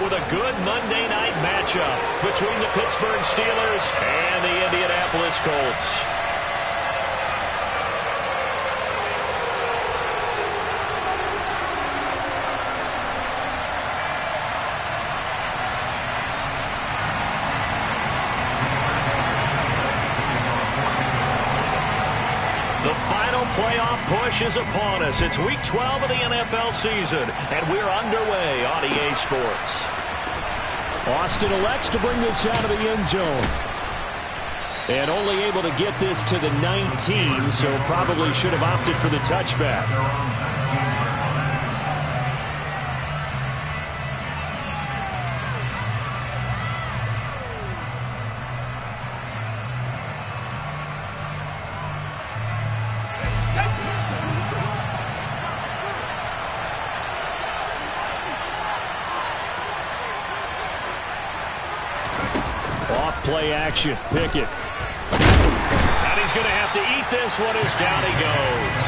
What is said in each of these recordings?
with a good Monday night matchup between the Pittsburgh Steelers and the Indianapolis Colts. The final playoff push is upon us. It's Week 12 of the NFL season, and we're underway on EA Sports. Austin elects to bring this out of the end zone. And only able to get this to the 19, so probably should have opted for the touchback. Play action. Pickett. And he's going to have to eat this one as down he goes.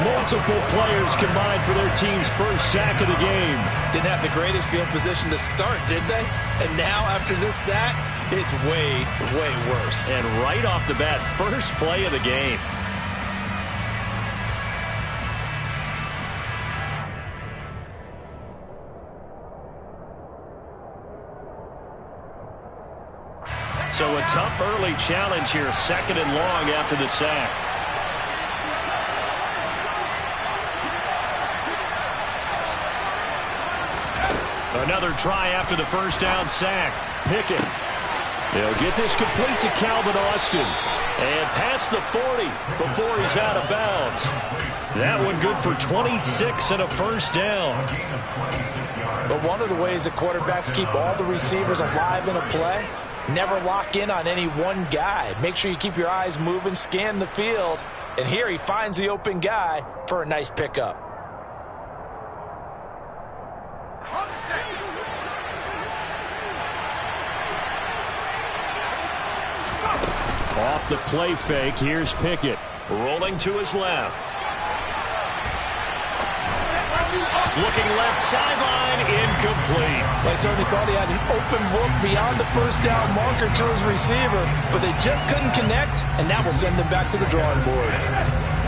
Multiple players combined for their team's first sack of the game. Didn't have the greatest field position to start, did they? And now after this sack, it's way, way worse. And right off the bat, first play of the game. So a tough early challenge here, 2nd and long after the sack. Another try after the first down sack. Pickett. They'll get this complete to Calvin Austin. And past the 40 before he's out of bounds. That one good for 26 and a first down. But one of the ways that quarterbacks keep all the receivers alive in a play, never lock in on any one guy. Make sure you keep your eyes moving, scan the field. And here he finds the open guy for a nice pickup. Off the play fake, here's Pickett. Rolling to his left. Looking left sideline, incomplete. They certainly thought he had an open look beyond the first down marker to his receiver, but they just couldn't connect, and that will send them back to the drawing board.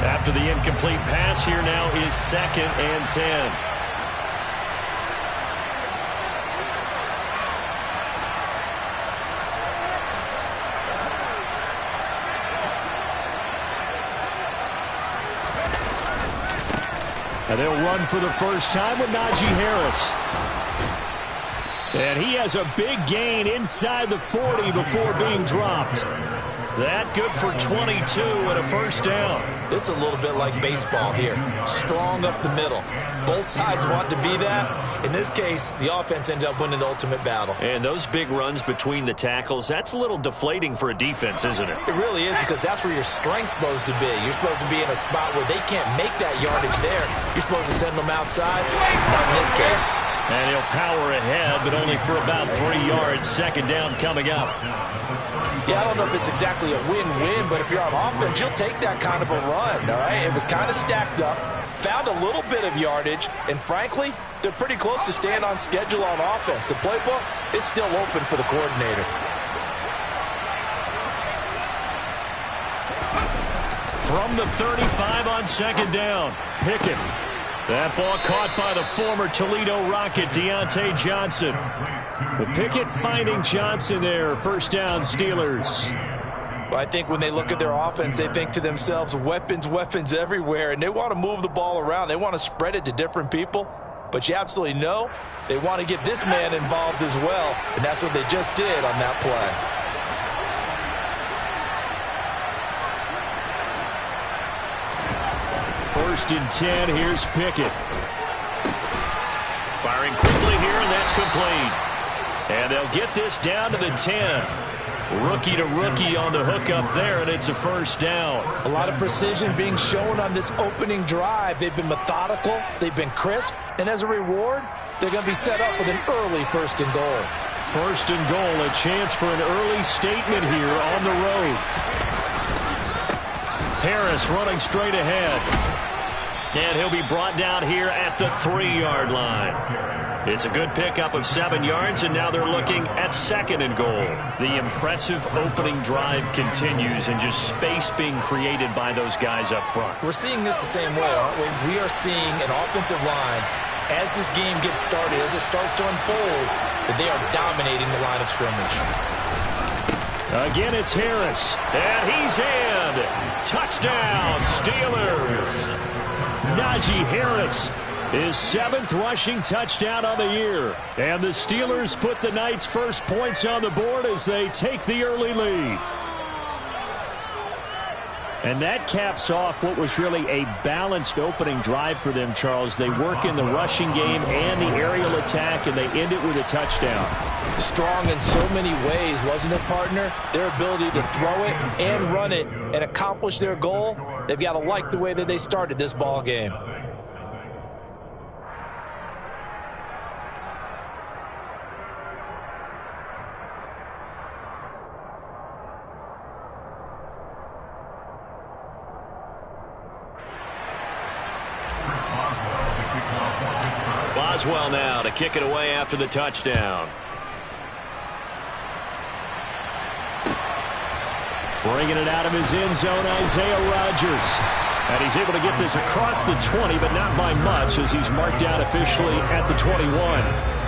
After the incomplete pass, here now is 2nd and 10. And they'll run for the first time with Najee Harris. And he has a big gain inside the 40 before being dropped. That good for 22 and a first down. This is a little bit like baseball here. Strong up the middle. Both sides want to be that. In this case, the offense ended up winning the ultimate battle. And those big runs between the tackles, that's a little deflating for a defense, isn't it? It really is, because that's where your strength's supposed to be. You're supposed to be in a spot where they can't make that yardage there. You're supposed to send them outside. Not in this case. And he'll power ahead, but only for about 3 yards. 2nd down coming up. Yeah, I don't know if it's exactly a win-win, but if you're on offense, you'll take that kind of a run, all right? It was kind of stacked up, found a little bit of yardage, and frankly, they're pretty close to staying on schedule on offense. The playbook is still open for the coordinator. From the 35 on 2nd down, Pickett. That ball caught by the former Toledo Rocket, Deontay Johnson. But Pickett finding Johnson there. First down, Steelers. Well, I think when they look at their offense, they think to themselves, weapons, weapons everywhere, and they want to move the ball around. They want to spread it to different people. But you absolutely know they want to get this man involved as well, and that's what they just did on that play. First and 10, here's Pickett. Firing quickly here, and that's complete. And they'll get this down to the 10. Rookie to rookie on the hook up there, and it's a first down. A lot of precision being shown on this opening drive. They've been methodical, they've been crisp, and as a reward, they're going to be set up with an early 1st and goal. 1st and goal, a chance for an early statement here on the road. Harris running straight ahead. And he'll be brought down here at the 3-yard line. It's a good pickup of 7 yards, and now they're looking at 2nd and goal. The impressive opening drive continues, and just space being created by those guys up front. We're seeing this the same way, aren't we? We are seeing an offensive line, as this game gets started, as it starts to unfold, that they are dominating the line of scrimmage. Again, it's Harris. And he's in. Touchdown, Steelers. Najee Harris, his 7th rushing touchdown on the year. And the Steelers put the Knights' first points on the board as they take the early lead. And that caps off what was really a balanced opening drive for them, Charles. They work in the rushing game and the aerial attack, and they end it with a touchdown. Strong in so many ways, wasn't it, partner? Their ability to throw it and run it and accomplish their goal, they've got to like the way that they started this ball game. Boswell now to kick it away after the touchdown. Bringing it out of his end zone, Isaiah Rodgers. And he's able to get this across the 20, but not by much, as he's marked down officially at the 21.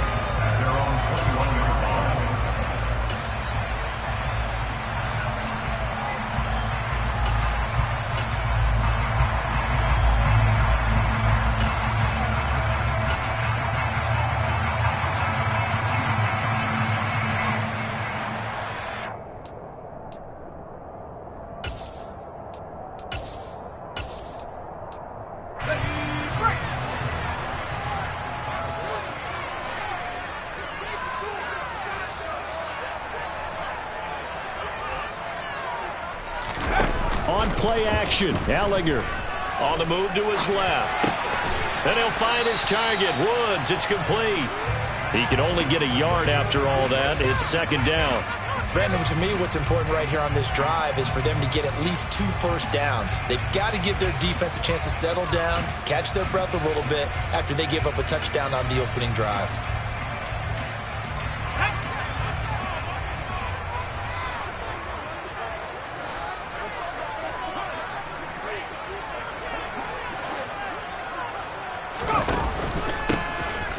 On play action, Ehlinger. On the move to his left. And he'll find his target, Woods. It's complete. He can only get a yard after all that. It's 2nd down. Brandon, to me, what's important right here on this drive is for them to get at least 2 first downs. They've got to give their defense a chance to settle down, catch their breath a little bit after they give up a touchdown on the opening drive.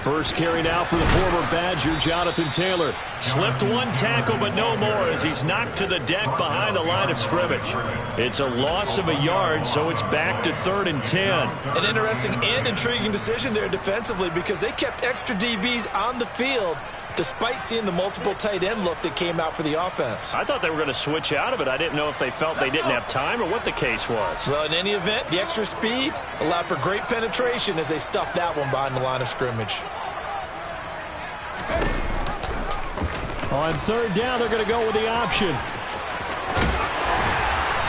First carry now for the former Badger, Jonathan Taylor. Slipped one tackle, but no more as he's knocked to the deck behind the line of scrimmage. It's a loss of a yard, so it's back to 3rd and 10. An interesting and intriguing decision there defensively because they kept extra DBs on the field despite seeing the multiple tight end look that came out for the offense. I thought they were going to switch out of it. I didn't know if they felt they didn't have time or what the case was. Well, in any event, the extra speed allowed for great penetration as they stuffed that one behind the line of scrimmage. On 3rd down, they're going to go with the option.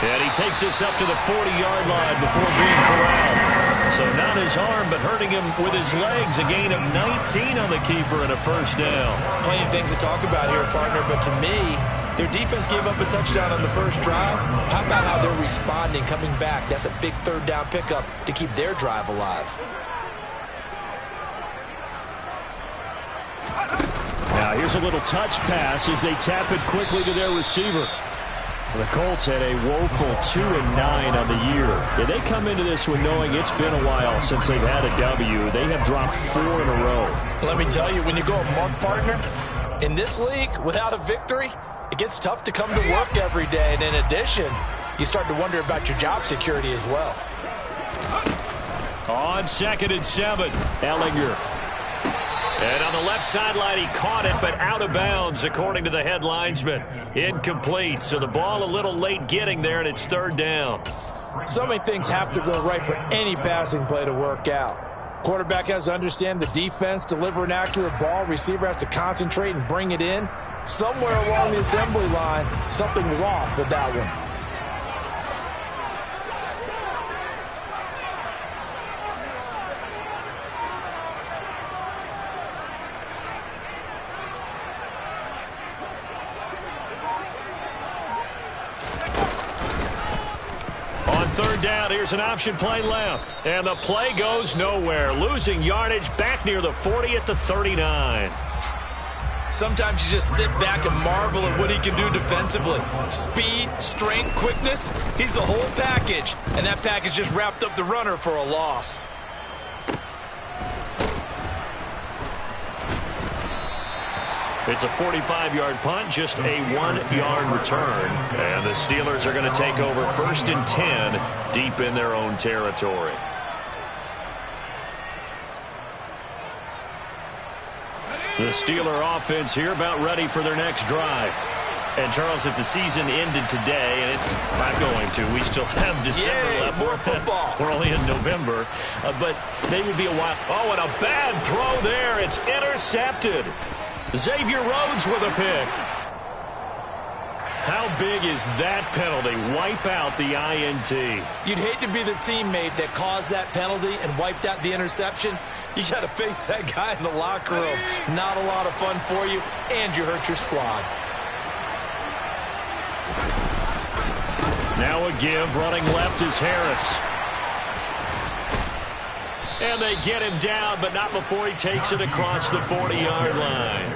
And he takes this up to the 40-yard line before being corralled. So not his arm, but hurting him with his legs. A gain of 19 on the keeper and a first down. Plenty of things to talk about here, partner, but to me, their defense gave up a touchdown on the first drive. How about how they're responding, coming back? That's a big 3rd down pickup to keep their drive alive. Now here's a little touch pass as they tap it quickly to their receiver. The Colts had a woeful 2-9 on the year. Yeah, they come into this one knowing it's been a while since they've had a W. They have dropped 4 in a row. Let me tell you, when you go a month, partner, in this league, without a victory, it gets tough to come to work every day. And in addition, you start to wonder about your job security as well. On 2nd and 7, Ehlinger. And on the left sideline, he caught it, but out of bounds, according to the head linesman. Incomplete, so the ball a little late getting there, and it's 3rd down. So many things have to go right for any passing play to work out. Quarterback has to understand the defense, deliver an accurate ball. Receiver has to concentrate and bring it in. Somewhere along the assembly line, something was off with that one. third down. Here's an option play left. And the play goes nowhere. Losing yardage back near the 40 at the 39. Sometimes you just sit back and marvel at what he can do defensively. Speed, strength, quickness. He's the whole package. And that package just wrapped up the runner for a loss. It's a 45-yard punt, just a 1-yard return. And the Steelers are going to take over 1st and 10 deep in their own territory. The Steeler offense here about ready for their next drive. And, Charles, if the season ended today, and it's not going to, we still have December left. More football. We're only in November. But they would be a while. Oh, and a bad throw there. It's intercepted. Xavier Rhodes with a pick. How big is that penalty? Wipe out the INT. You'd hate to be the teammate that caused that penalty and wiped out the interception. You got to face that guy in the locker room. Not a lot of fun for you, and you hurt your squad. Now a give. Running left is Harris. And they get him down, but not before he takes it across the 40-yard line.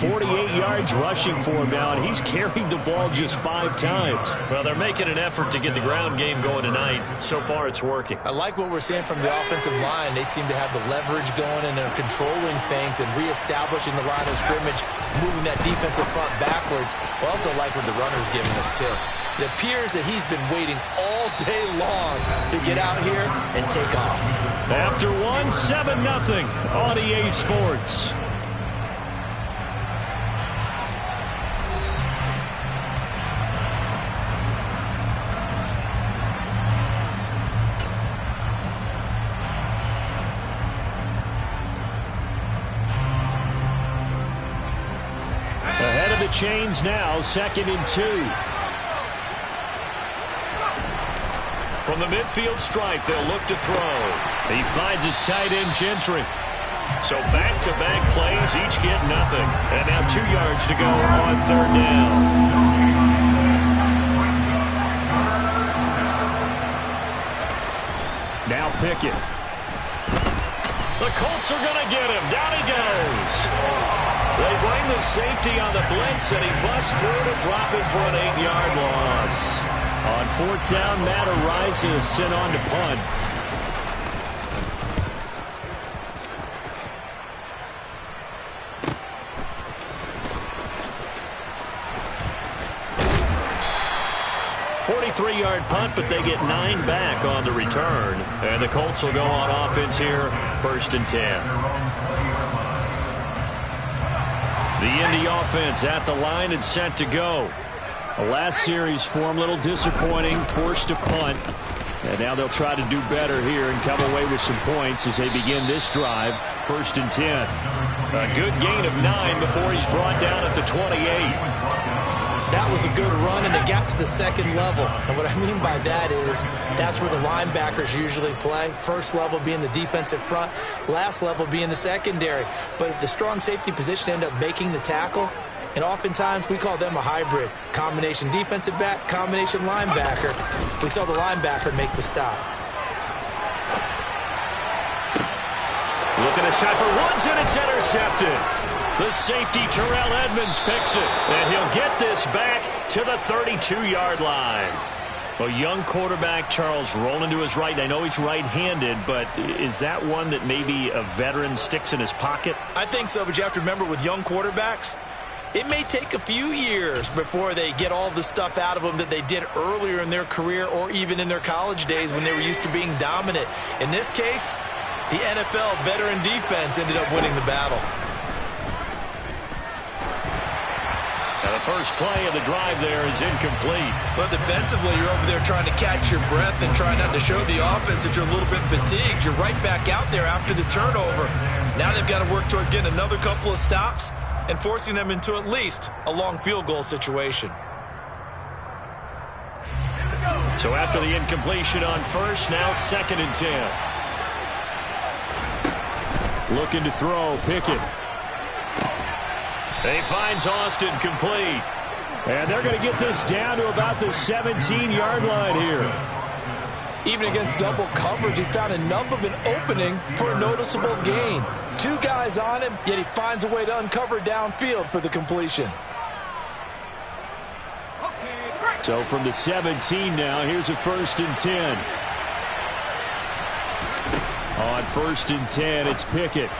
48 yards rushing for him now, and he's carried the ball just 5 times. Well, they're making an effort to get the ground game going tonight. So far, it's working. I like what we're seeing from the offensive line. They seem to have the leverage going, and they're controlling things and reestablishing the line of scrimmage, moving that defensive front backwards. I also like what the runner's giving us, too. It appears that he's been waiting all day long to get out here and take off. After 7-0 on EA Sports. Ahead of the chains now, 2nd and 2. From the midfield stripe, they'll look to throw. He finds his tight end, Gentry. So back-to-back plays, each get nothing. And now 2 yards to go on 3rd down. Now Pickett. The Colts are going to get him. Down he goes. They bring the safety on the blitz, and he busts through to drop him for an 8-yard loss. On 4th down, Matt Araiza is sent on to punt. Three-yard punt, but they get 9 back on the return. And the Colts will go on offense here, 1st and 10. The Indy offense at the line and set to go. The last series for him, a little disappointing, forced to punt. And now they'll try to do better here and come away with some points as they begin this drive, 1st and 10. A good gain of 9 before he's brought down at the 28. That was a good run, and it got to the 2nd level. And what I mean by that is that's where the linebackers usually play. First level being the defensive front, last level being the secondary. But the strong safety position ended up making the tackle, and oftentimes we call them a hybrid. Combination defensive back, combination linebacker. We saw the linebacker make the stop. Looking this time for Woods, and it's intercepted. The safety, Terrell Edmonds, picks it, and he'll get this back to the 32-yard line. A young quarterback, Charles, rolling to his right. I know he's right-handed, but is that one that maybe a veteran sticks in his pocket? I think so, but you have to remember with young quarterbacks, it may take a few years before they get all the stuff out of them that they did earlier in their career or even in their college days when they were used to being dominant. In this case, the NFL veteran defense ended up winning the battle. Now the first play of the drive there is incomplete. But defensively, you're over there trying to catch your breath and trying not to show the offense that you're a little bit fatigued. You're right back out there after the turnover. Now they've got to work towards getting another couple of stops and forcing them into at least a long field goal situation. So after the incompletion on first, now 2nd and 10. Looking to throw, Pickett. He finds Austin complete. And they're going to get this down to about the 17-yard line here. Even against double coverage, he found enough of an opening for a noticeable gain. 2 guys on him, yet he finds a way to uncover downfield for the completion. So from the 17 now, here's a 1st and 10. On 1st and 10, it's Pickett.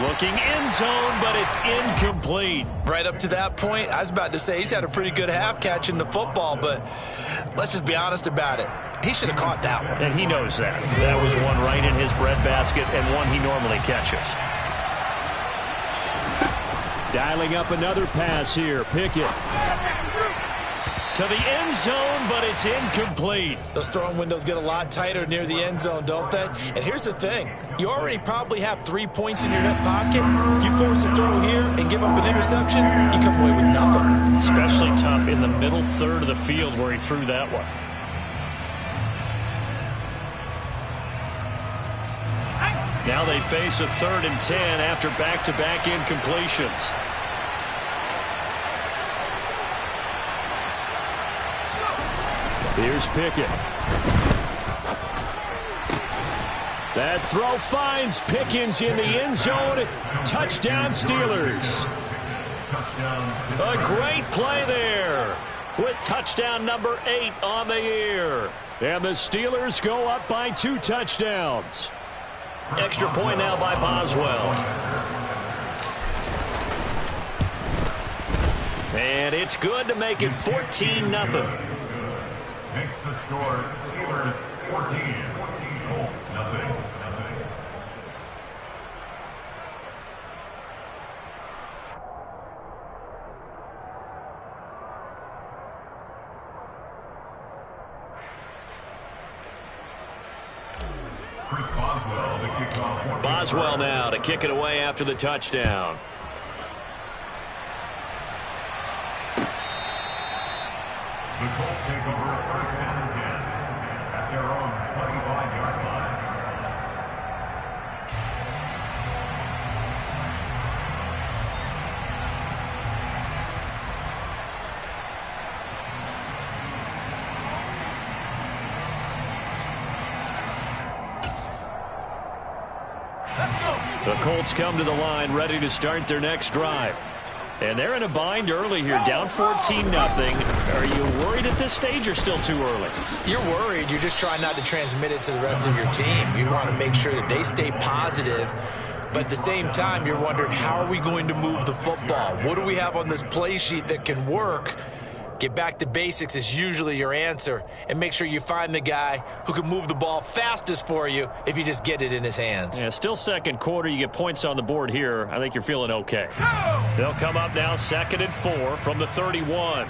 Looking end zone, but it's incomplete. Right up to that point, I was about to say he's had a pretty good half catching the football, but let's just be honest about it. He should have caught that one. And he knows that. That was one right in his breadbasket and one he normally catches. Dialing up another pass here. Pickett. To the end zone, but it's incomplete. Those throwing windows get a lot tighter near the end zone, don't they? And here's the thing. You already probably have 3 points in your hip pocket. You force a throw here and give up an interception, you come away with nothing. Especially tough in the middle third of the field where he threw that one. Now they face a 3rd and 10 after back-to-back incompletions. Here's Pickett. That throw finds Pickens in the end zone. Touchdown, Steelers. A great play there with touchdown number 8 on the year. And the Steelers go up by 2 touchdowns. Extra point now by Boswell. And it's good to make it 14-0. Makes the score Steelers 14, Colts nothing. Chris Boswell to kick off. Boswell now to kick it away after the touchdown. The Colts take over 1st and 10 at their own 25-yard line. The Colts come to the line ready to start their next drive. And they're in a bind early here, down 14-0. Are you worried at this stage or still too early? You're worried. You're just trying not to transmit it to the rest of your team. You want to make sure that they stay positive. But at the same time, you're wondering, how are we going to move the football? What do we have on this play sheet that can work? Get back to basics is usually your answer. And make sure you find the guy who can move the ball fastest for you if you just get it in his hands. Yeah, still 2nd quarter. You get points on the board here. I think you're feeling okay. They'll come up now 2nd and 4 from the 31.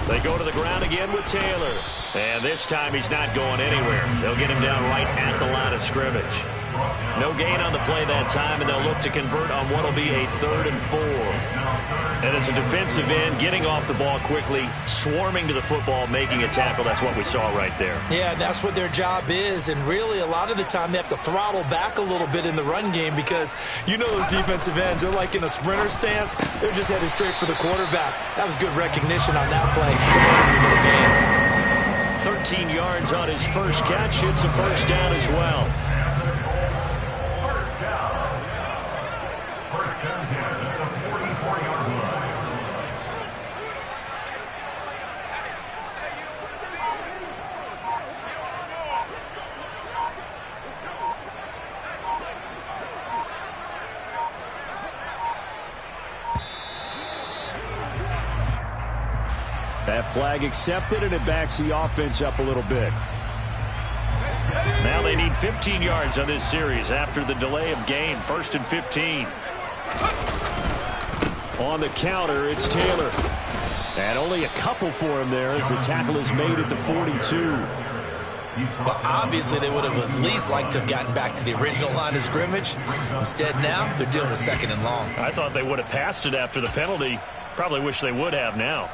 They go to the ground again with Taylor. And this time he's not going anywhere. They'll get him down right at the line of scrimmage. No gain on the play that time, and they'll look to convert on what will be a 3rd and 4. And as a defensive end, getting off the ball quickly, swarming to the football, making a tackle, that's what we saw right there. Yeah, that's what their job is, and really a lot of the time they have to throttle back a little bit in the run game because you know those defensive ends, they're like in a sprinter stance. They're just headed straight for the quarterback. That was good recognition on that play. 13 yards on his first catch. It's a 1st down as well. That flag accepted, and it backs the offense up a little bit. Now they need 15 yards on this series after the delay of game. 1st and 15. On the counter, it's Taylor. And only a couple for him there as the tackle is made at the 42. Well, obviously they would have at least liked to have gotten back to the original line of scrimmage. Instead now, they're dealing with 2nd and long. I thought they would have passed it after the penalty. Probably wish they would have now.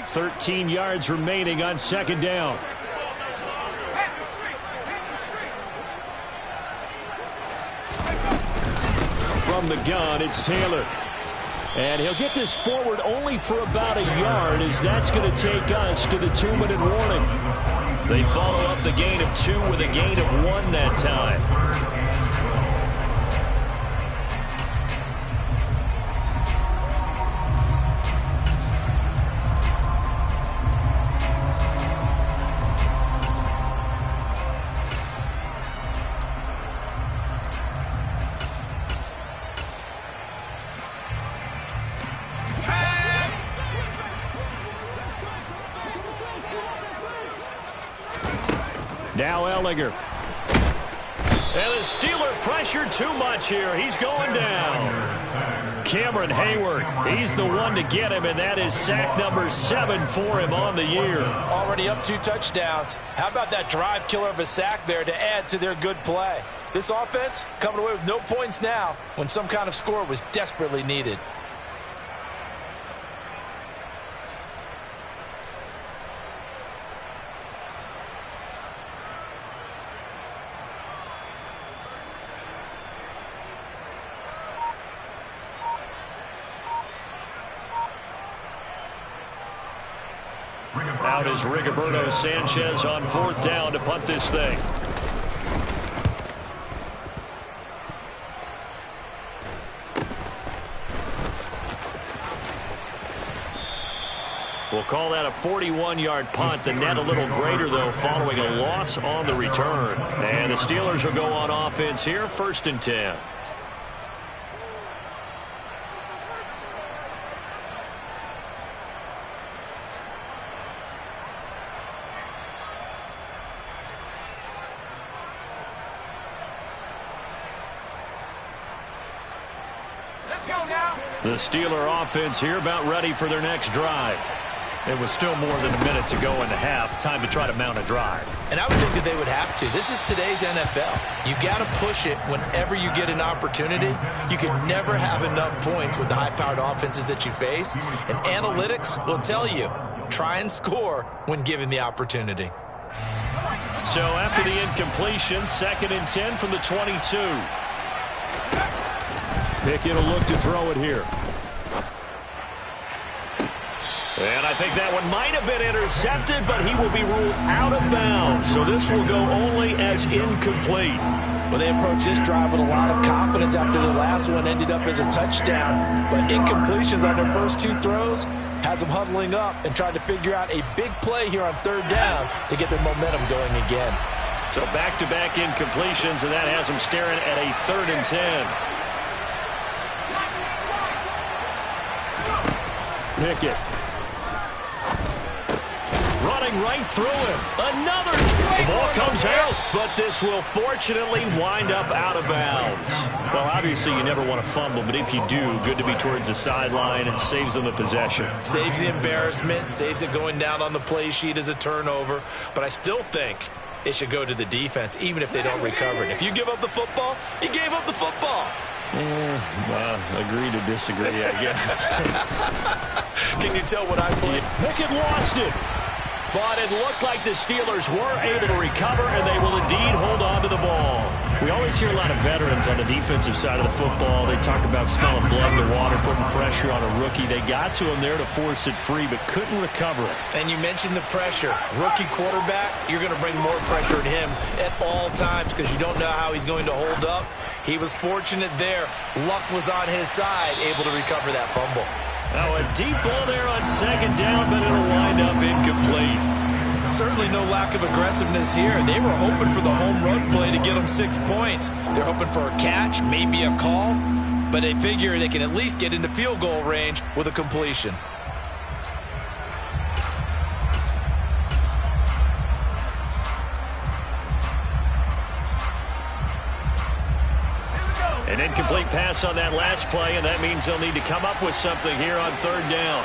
13 yards remaining on 2nd down. from the gun, it's Taylor. And he'll get this forward only for about a yard, as that's going to take us to the 2-minute warning. They follow up the gain of 2 with a gain of 1 that time. Now Ehlinger. And the Steeler pressure too much here. He's going down. Cameron Hayward, he's the one to get him, and that is sack number 7 for him on the year. Already up 2 touchdowns. How about that drive killer of a sack there to add to their good play? This offense coming away with no points now when some kind of score was desperately needed. Out is Rigoberto Sanchez on 4th down to punt this thing. We'll call that a 41-yard punt. The net a little greater, though, following a loss on the return. And the Steelers will go on offense here, 1st and 10. The Steeler offense here about ready for their next drive. It was still more than a minute to go in the half. Time to try to mount a drive. And I would think that they would have to. This is today's NFL. You got to push it whenever you get an opportunity. You can never have enough points with the high-powered offenses that you face. And analytics will tell you, try and score when given the opportunity. So after the incompletion, 2nd and 10 from the 22. Pickett will look to throw it here. And I think that one might have been intercepted, but he will be ruled out of bounds. So this will go only as incomplete. Well, they approached this drive with a lot of confidence after the last one ended up as a touchdown. But incompletions on their first 2 throws has them huddling up and trying to figure out a big play here on 3rd down to get their momentum going again. So back-to-back incompletions, and that has them staring at a 3rd and 10. Pickett. Running right through him. Another the ball comes out, but this will fortunately wind up out of bounds. Well, obviously you never want to fumble, but if you do, good to be towards the sideline. It saves them the possession. Saves the embarrassment, saves it going down on the play sheet as a turnover. But I still think it should go to the defense, even if they don't recover it. If you give up the football, you gave up the football. Agree to disagree, I guess. Can you tell what I played? Pickett lost it. But it looked like the Steelers were able to recover, and they will indeed hold on to the ball. We always hear a lot of veterans on the defensive side of the football. They talk about smelling blood in the water, putting pressure on a rookie. They got to him there to force it free, but couldn't recover it. And you mentioned the pressure. Rookie quarterback, you're going to bring more pressure at him at all times because you don't know how he's going to hold up. He was fortunate there. Luck was on his side, able to recover that fumble. Now a deep ball there on 2nd down, but it'll wind up incomplete. Certainly no lack of aggressiveness here. They were hoping for the home run play to get them 6 points. They're hoping for a catch, maybe a call, but they figure they can at least get into field goal range with a completion. An incomplete pass on that last play, and that means they'll need to come up with something here on 3rd down.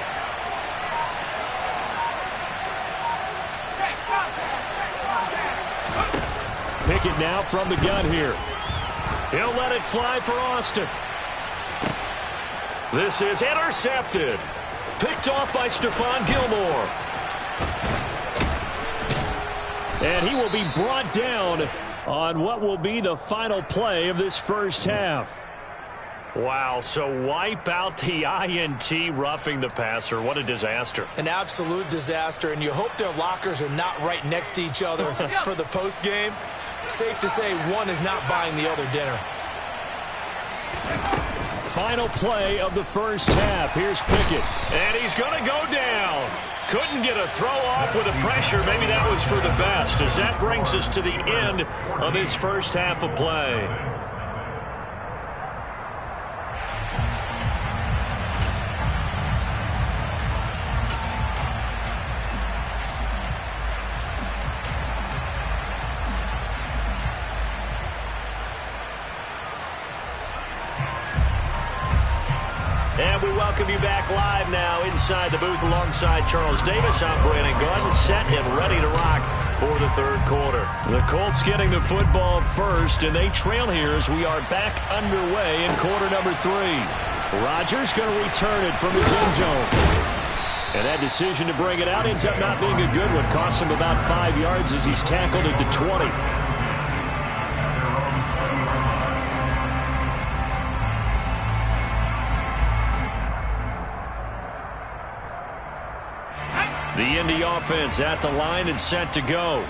Pickett now from the gun here. He'll let it fly for Austin. This is intercepted. Picked off by Stephon Gilmore. And he will be brought down on what will be the final play of this first half. Wow, so wipe out the INT, roughing the passer. What a disaster. An absolute disaster, and you hope their lockers are not right next to each other for the post game. Safe to say one is not buying the other dinner. Final play of the first half. Here's Pickett. And he's going to go down. Couldn't get a throw off with the pressure. Maybe that was for the best, as that brings us to the end of this first half of play. And we welcome you back live now inside the booth alongside Charles Davis. I'm Brandon Gaudin, set and ready to rock for the third quarter. The Colts getting the football first, and they trail here as we are back underway in quarter number 3. Rodgers going to return it from his end zone. And that decision to bring it out ends up not being a good one. Costs him about 5 yards as he's tackled at the 20. The Indy offense at the line and set to go.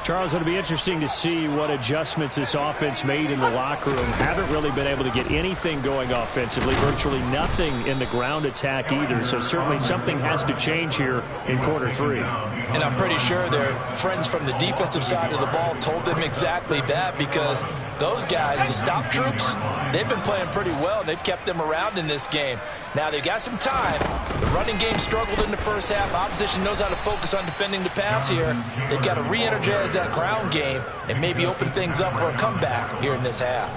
Charles, it'll be interesting to see what adjustments this offense made in the locker room. Haven't really been able to get anything going offensively. Virtually nothing in the ground attack either. So certainly something has to change here in quarter 3. And I'm pretty sure their friends from the defensive side of the ball told them exactly that, because those guys, the stop troops, they've been playing pretty well, and they've kept them around in this game. Now, they've got some time. The running game struggled in the first half. Opposition knows how to focus on defending the pass here. They've got to re-energize that ground game and maybe open things up for a comeback here in this half.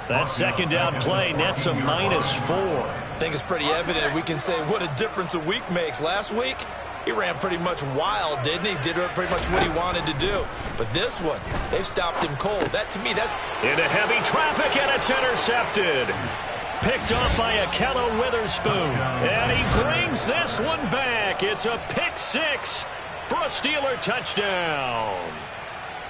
That second down play nets a -4. I think it's pretty evident. We can say what a difference a week makes. Last week, he ran pretty much wild, didn't he? Did pretty much what he wanted to do. But this one, they've stopped him cold. That, to me, that's... Into heavy traffic, and it's intercepted. Picked off by Ahkello Witherspoon. And he brings this one back. It's a pick 6 for a Steeler touchdown.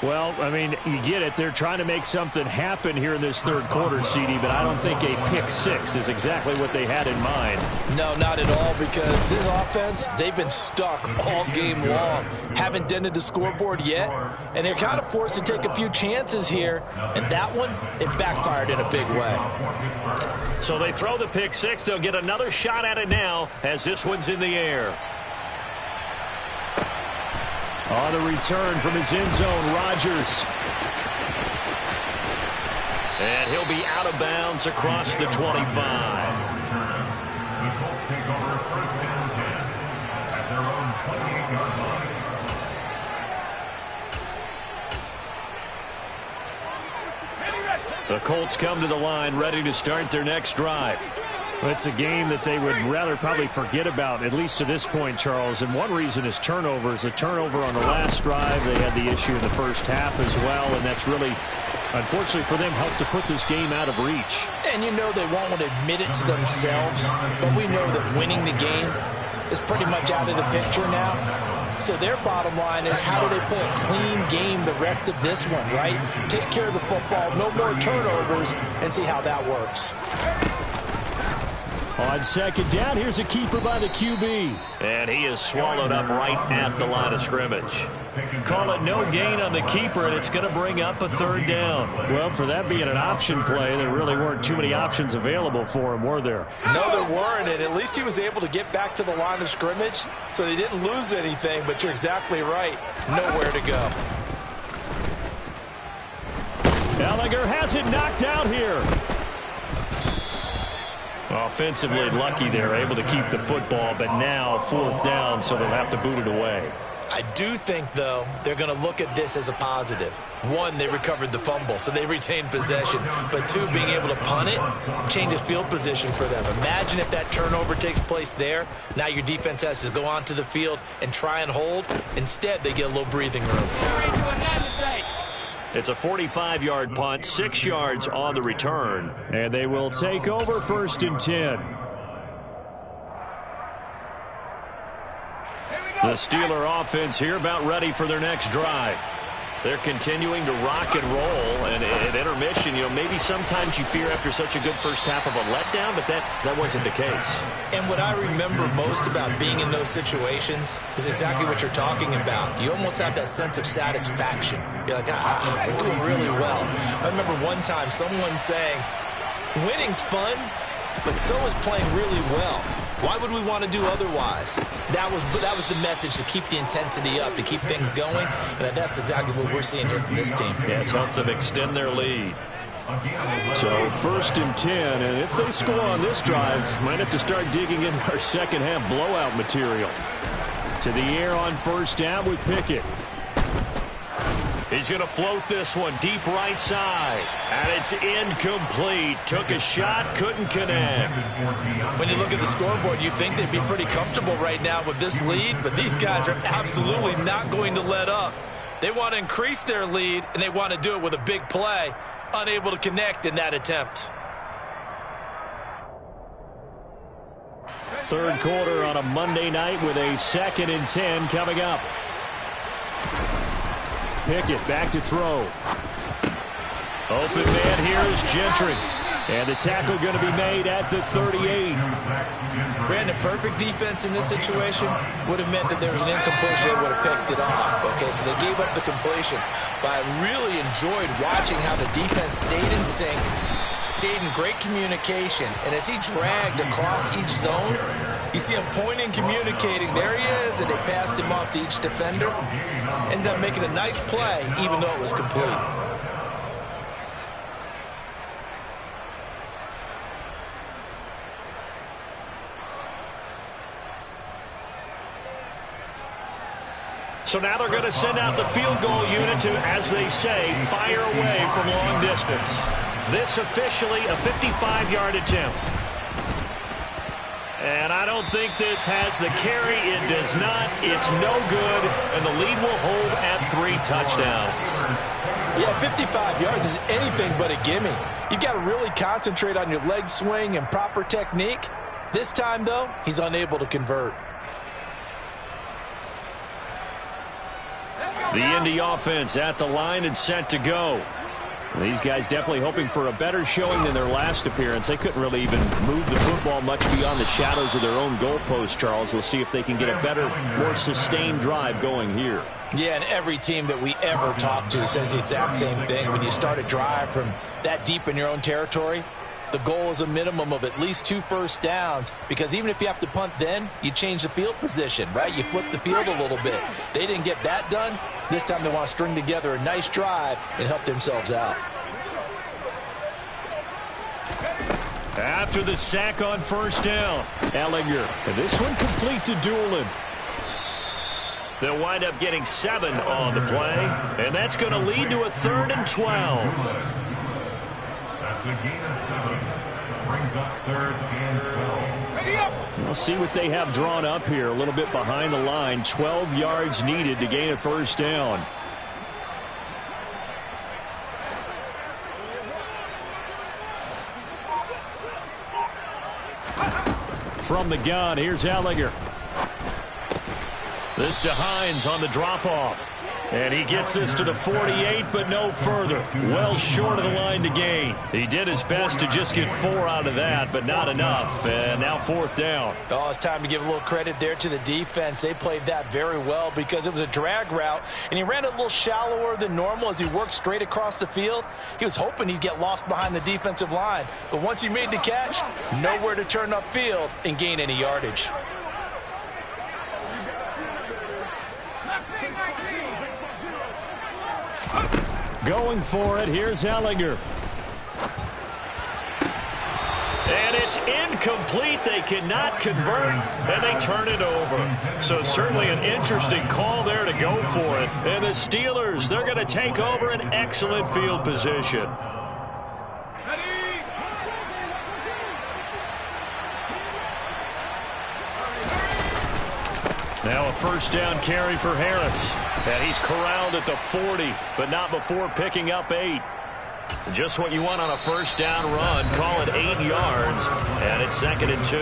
Well, I mean, you get it. They're trying to make something happen here in this third quarter, CD, but I don't think a pick 6 is exactly what they had in mind. No, not at all, because this offense, they've been stuck all game long. Haven't dented the scoreboard yet, and they're kind of forced to take a few chances here, and that one, it backfired in a big way. So they throw the pick 6. They'll get another shot at it now as this one's in the air. On the return from his end zone, Rodgers. And he'll be out of bounds across the 25. The Colts take over first and 10 at their own 28-yard line. The Colts come to the line ready to start their next drive. Well, it's a game that they would rather probably forget about, at least to this point, Charles. And one reason is turnovers. A turnover on the last drive. They had the issue in the first half as well, and that's really, unfortunately for them, helped to put this game out of reach. And you know they won't admit it to themselves, but we know that winning the game is pretty much out of the picture now. So their bottom line is, how do they play a clean game the rest of this one, right? Take care of the football, no more turnovers, and see how that works. On second down, here's a keeper by the QB. And he is swallowed up right at the line of scrimmage. Call it no gain on the keeper, and it's going to bring up a third down. Well, for that being an option play, there really weren't too many options available for him, were there? No, there weren't, and at least he was able to get back to the line of scrimmage, so they didn't lose anything, but you're exactly right. Nowhere to go. Gallagher has it knocked out here. Offensively lucky they're able to keep the football, but now fourth down, so they'll have to boot it away. I do think, though, they're going to look at this as a positive. One, they recovered the fumble, so they retained possession. But two, being able to punt it changes field position for them. Imagine if that turnover takes place there. Now your defense has to go onto the field and try and hold. Instead, they get a little breathing room. It's a 45-yard punt, 6 yards on the return. And they will take over first and 10. The Steeler offense here about ready for their next drive. They're continuing to rock and roll, and at intermission, maybe sometimes you fear after such a good first half of a letdown, but that wasn't the case. And what I remember most about being in those situations is exactly what you're talking about. You almost have that sense of satisfaction. You're like, we're doing really well. I remember one time someone saying, winning's fun, but so is playing really well. Why would we want to do otherwise? That was the message, to keep the intensity up, to keep things going, and that's exactly what we're seeing here from this team. Yeah, it's helped them extend their lead. So 1st and 10, and if they score on this drive, might have to start digging in our second half blowout material. To the air on 1st down with Pickett. He's going to float this one deep right side. And it's incomplete. Took a shot, couldn't connect. When you look at the scoreboard, you'd think they'd be pretty comfortable right now with this lead, but these guys are absolutely not going to let up. They want to increase their lead, and they want to do it with a big play. Unable to connect in that attempt. 3rd quarter on a Monday night with a 2nd and 10 coming up. Pickett back to throw. Open man here is Gentry. And the tackle going to be made at the 38. Brandon, perfect defense in this situation would have meant that there was an incompletion. They would have picked it off. Okay, so they gave up the completion. But I really enjoyed watching how the defense stayed in sync, stayed in great communication. And as he dragged across each zone, you see him pointing, communicating. There he is, and they passed him off to each defender. Ended up making a nice play, even though it was complete. So now they're going to send out the field goal unit to, as they say, fire away from long distance. This officially a 55-yard attempt. And I don't think this has the carry. It does not. It's no good. And the lead will hold at 3 touchdowns. Yeah, 55 yards is anything but a gimme. You've got to really concentrate on your leg swing and proper technique. This time, though, he's unable to convert. The Indy offense at the line and set to go. These guys definitely hoping for a better showing than their last appearance. They couldn't really even move the football much beyond the shadows of their own goalpost, Charles. We'll see if they can get a better, more sustained drive going here. Yeah, and every team that we ever talk to says the exact same thing. When you start a drive from that deep in your own territory, the goal is a minimum of at least 2 first downs, because even if you have to punt then, you change the field position, right? You flip the field a little bit. They didn't get that done. This time they want to string together a nice drive and help themselves out. After the sack on 1st down, Ehlinger. And this one complete to Doolin. they'll wind up getting 7 on the play, and that's going to lead to a 3rd and 12. That's a gain of 7. Brings up 3rd and 12. Ready up! We'll see what they have drawn up here. A little bit behind the line. 12 yards needed to gain a 1st down. From the gun, here's Ehlinger. This to Hines on the drop-off. And he gets this to the 48, but no further. Well short of the line to gain. He did his best to just get 4 out of that, but not enough. And now 4th down. Oh, it's time to give a little credit there to the defense. They played that very well because it was a drag route, and he ran a little shallower than normal as he worked straight across the field. He was hoping he'd get lost behind the defensive line, but once he made the catch, nowhere to turn upfield and gain any yardage. Going for it, here's Ehlinger. And it's incomplete. They cannot convert, and they turn it over. So certainly an interesting call there to go for it. And the Steelers, they're going to take over an excellent field position. Now a 1st down carry for Harris. And he's corralled at the 40, but not before picking up 8. Just what you want on a 1st down run. Call it 8 yards, and it's 2nd and 2.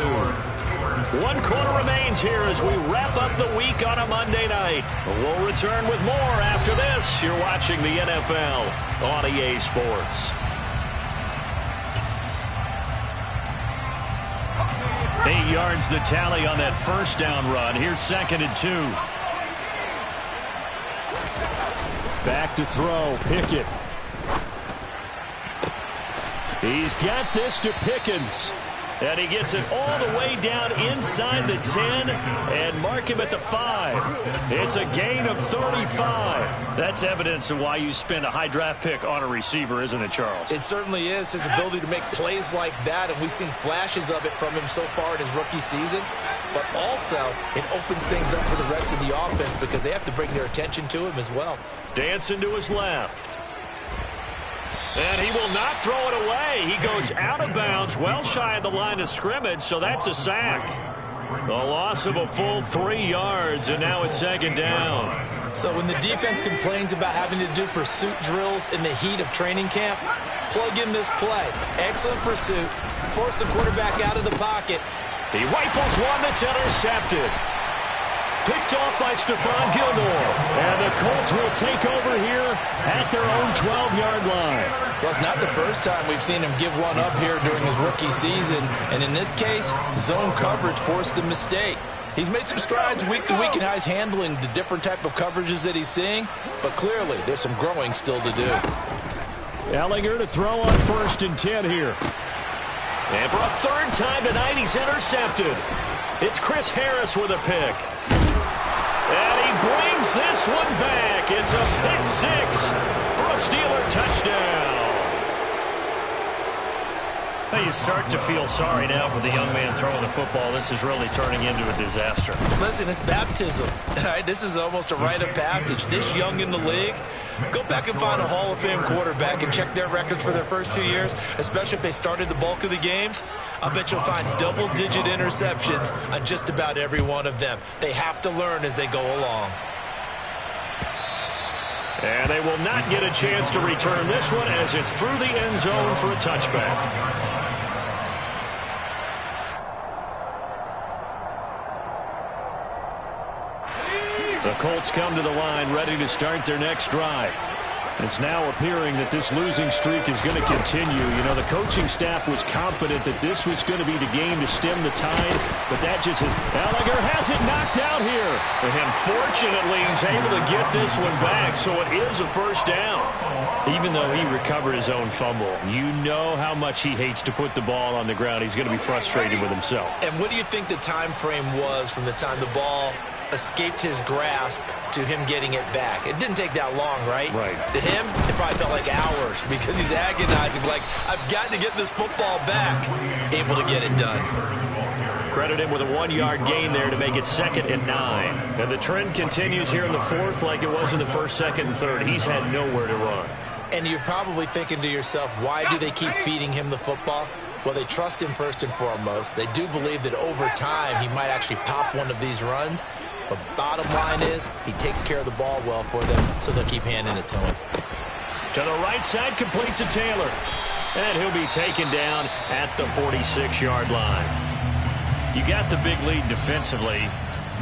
1 quarter remains here as we wrap up the week on a Monday night. We'll return with more after this. You're watching the NFL on EA Sports. 8 yards the tally on that first down run. Here's 2nd and 2. Back to throw. Pickett. He's got this to Pickens. And he gets it all the way down inside the 10 and mark him at the 5. It's a gain of 35. That's evidence of why you spend a high draft pick on a receiver, isn't it, Charles? It certainly is. His ability to make plays like that, and we've seen flashes of it from him so far in his rookie season. But also, it opens things up for the rest of the offense because they have to bring their attention to him as well. Dancing to his left. And he will not throw it away. He goes out of bounds, well shy of the line of scrimmage, so that's a sack. The loss of a full 3 yards, and now it's 2nd down. So when the defense complains about having to do pursuit drills in the heat of training camp, plug in this play. Excellent pursuit. Force the quarterback out of the pocket. He rifles one that's intercepted. Picked off by Stephon Gilmore. And the Colts will take over here at their own 12-yard line. Well, it's not the first time we've seen him give one up here during his rookie season. And in this case, zone coverage forced the mistake. He's made some strides week to week in how he's handling the different type of coverages that he's seeing. But clearly, there's some growing still to do. Ehlinger to throw on 1st and 10 here. And for a 3rd time tonight, he's intercepted. It's Chris Harris with a pick. And he brings this one back. It's a pick 6 for a Steeler touchdown. Well, you start to feel sorry now for the young man throwing the football. This is really turning into a disaster. Listen, it's baptism. Right? This is almost a rite of passage. This young in the league, go back and find a Hall of Fame quarterback and check their records for their first 2 years, especially if they started the bulk of the games. I bet you'll find double-digit interceptions on just about every one of them. They have to learn as they go along. And they will not get a chance to return this one as it's through the end zone for a touchback. The Colts come to the line ready to start their next drive. It's now appearing that this losing streak is going to continue. You know, the coaching staff was confident that this was going to be the game to stem the tide, but that just has... Ehlinger has it knocked out here. And fortunately, he's able to get this one back, so it is a 1st down. Even though he recovered his own fumble, you know how much he hates to put the ball on the ground. He's going to be frustrated with himself. And what do you think the time frame was from the time the ball escaped his grasp to him getting it back? It didn't take that long, right? Right. To him, it probably felt like hours because he's agonizing, like, I've got to get this football back. Able to get it done. Credit him with a 1-yard gain there to make it 2nd and 9. And the trend continues here in the 4th like it was in the 1st, 2nd, and 3rd. He's had nowhere to run. And you're probably thinking to yourself, why do they keep feeding him the football? Well, they trust him first and foremost. They do believe that over time he might actually pop one of these runs. But bottom line is he takes care of the ball well for them, so they'll keep handing it to him. To the right side, complete to Taylor. And he'll be taken down at the 46-yard line. You got the big lead defensively.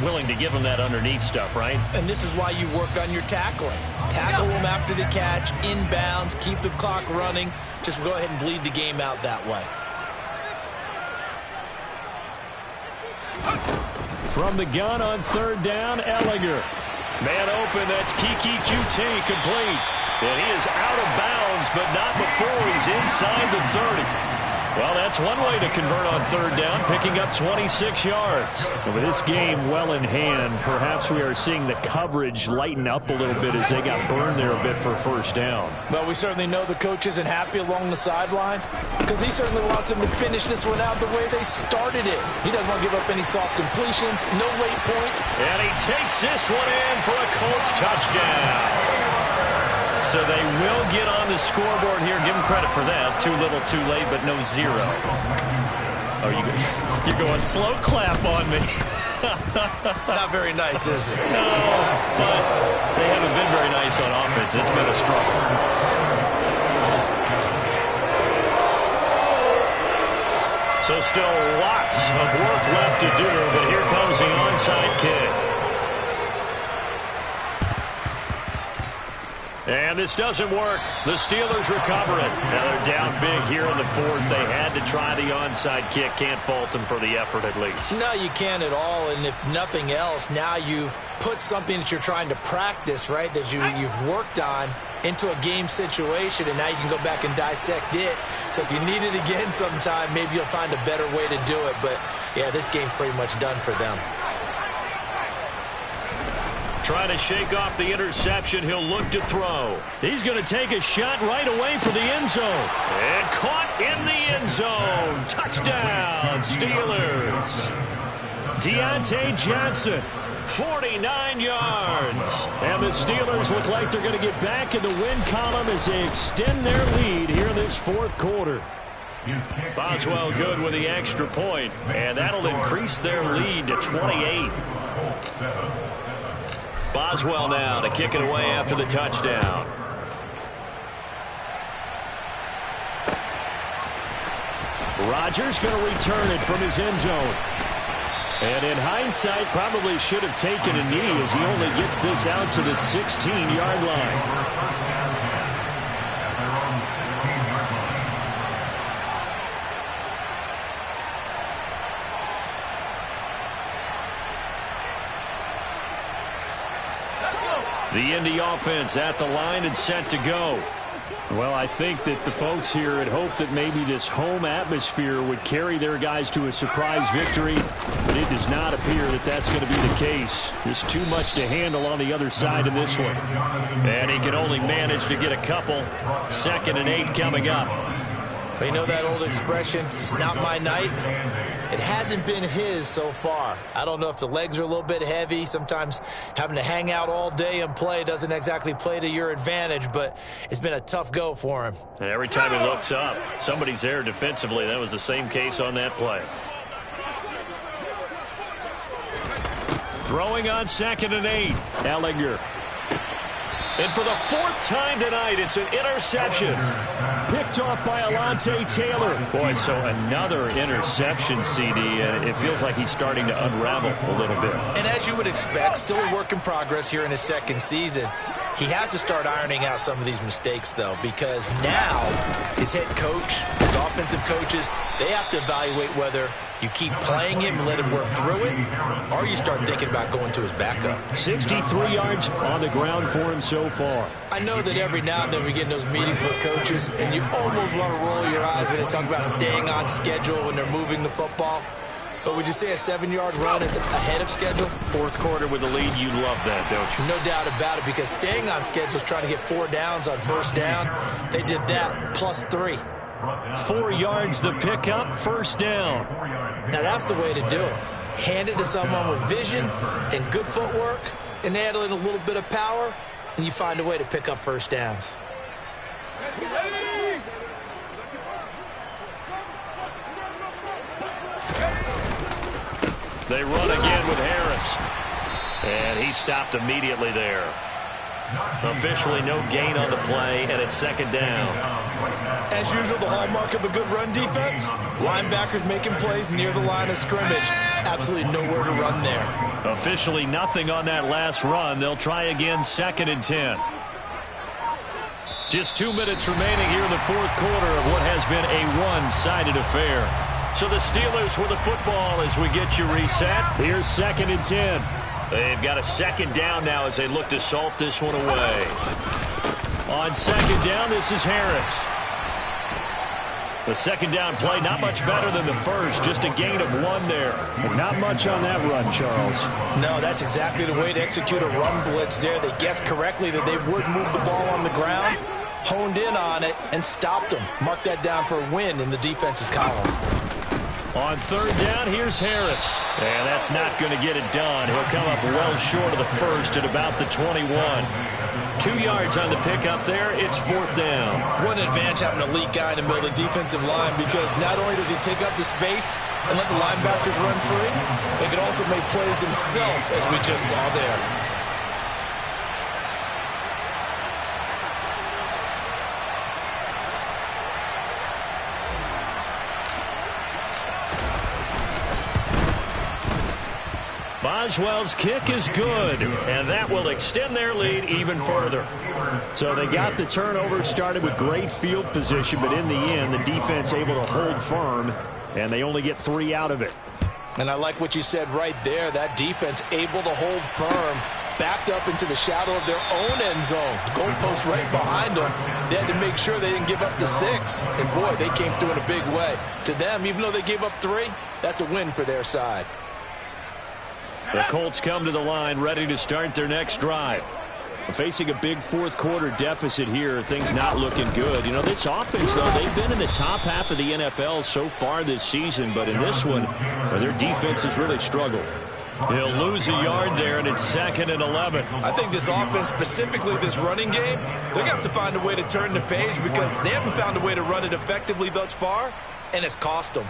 Willing to give him that underneath stuff, right? And this is why you work on your tackling. Tackle them after the catch, inbounds, keep the clock running. Just go ahead and bleed the game out that way. From the gun on 3rd down, Ehlinger. Man open, that's Kiki QT, complete. And he is out of bounds, but not before he's inside the 30. Well, that's one way to convert on 3rd down, picking up 26 yards. And with this game well in hand, perhaps we are seeing the coverage lighten up a little bit as they got burned there a bit for 1st down. Well, we certainly know the coach isn't happy along the sideline because he certainly wants them to finish this one out the way they started it. He doesn't want to give up any soft completions, no late points. And he takes this one in for a Colts touchdown. So they will get on the scoreboard here. Give them credit for that. Too little, too late, but no 0. Oh, you're going slow clap on me. Not very nice, is it? No, but they haven't been very nice on offense. It's been a struggle. So still lots of work left to do, but here comes the onside kick. And this doesn't work. The Steelers recover it. Now they're down big here in the fourth. They had to try the onside kick. Can't fault them for the effort at least. No, you can't at all. And if nothing else, now you've put something that you're trying to practice, right, that you've worked on into a game situation, and now you can go back and dissect it. So if you need it again sometime, maybe you'll find a better way to do it. But, yeah, this game's pretty much done for them. Trying to shake off the interception. He'll look to throw. He's going to take a shot right away for the end zone. And caught in the end zone. Touchdown, Steelers. Deontay Johnson, 49 yards. And the Steelers look like they're going to get back in the win column as they extend their lead here in this fourth quarter. Boswell good with the extra point, and that'll increase their lead to 28. Boswell now to kick it away after the touchdown. Rodgers going to return it from his end zone. And in hindsight, probably should have taken a knee as he only gets this out to the 16-yard line. The Indy offense at the line and set to go. Well, I think that the folks here had hoped that maybe this home atmosphere would carry their guys to a surprise victory, but it does not appear that that's going to be the case. There's too much to handle on the other side in this one. And he can only manage to get a couple. 2nd and 8 coming up. But you know that old expression, it's not my night? It hasn't been his so far. I don't know if the legs are a little bit heavy. Sometimes having to hang out all day and play doesn't exactly play to your advantage, but it's been a tough go for him. And every time he looks up, somebody's there defensively. That was the same case on that play. Throwing on 2nd and 8. Ehlinger. And for the 4th time tonight, it's an interception. Picked off by Alontae Taylor. Boy, so another interception, CD, and it feels like he's starting to unravel a little bit. And as you would expect, still a work in progress here in his 2nd season. He has to start ironing out some of these mistakes, though, because now his head coach, his offensive coaches, they have to evaluate whether you keep playing him and let him work through it, or you start thinking about going to his backup. 63 yards on the ground for him so far. I know that every now and then we get in those meetings with coaches, and you almost want to roll your eyes when they talk about staying on schedule when they're moving the football. But would you say a 7-yard run is ahead of schedule? 4th quarter with the lead, you love that, don't you? No doubt about it, because staying on schedule is trying to get 4 downs on 1st down. They did that, plus 3. 4 yards the pickup, 1st down. Now that's the way to do it. Hand it to someone with vision and good footwork and add in a little bit of power, and you find a way to pick up 1st downs. They run again with Harris. And he stopped immediately there. Officially no gain on the play, and it's 2nd down. As usual, the hallmark of a good run defense, linebackers making plays near the line of scrimmage. Absolutely nowhere to run there. Officially nothing on that last run. They'll try again, 2nd and 10. Just 2 minutes remaining here in the 4th quarter of what has been a one-sided affair. So the Steelers with the football as we get you reset. Here's 2nd and 10. They've got a 2nd down now as they look to salt this one away. On 2nd down, this is Harris. The 2nd down play, not much better than the first, just a gain of 1 there. Not much on that run, Charles. No, that's exactly the way to execute a run blitz there. They guessed correctly that they would move the ball on the ground, honed in on it, and stopped them. Mark that down for a win in the defense's column. On 3rd down, here's Harris. And that's not going to get it done. He'll come up well short of the first at about the 21. 2 yards on the pickup there. It's 4th down. What an advantage having an elite guy in the middle of the defensive line, because not only does he take up the space and let the linebackers run free, he can also make plays himself, as we just saw there. Boswell's kick is good, and that will extend their lead even further. So they got the turnover, started with great field position, but in the end, the defense able to hold firm, and they only get 3 out of it. And I like what you said right there. That defense able to hold firm, backed up into the shadow of their own end zone. The goalpost right behind them. They had to make sure they didn't give up the 6. And, boy, they came through in a big way. To them, even though they gave up 3, that's a win for their side. The Colts come to the line ready to start their next drive. Facing a big fourth-quarter deficit here, things not looking good. You know, this offense, though, they've been in the top half of the NFL so far this season, but in this one, their defense has really struggled. He'll lose a yard there, and it's 2nd and 11. I think this offense, specifically this running game, they're going to have to find a way to turn the page because they haven't found a way to run it effectively thus far, and it's cost them.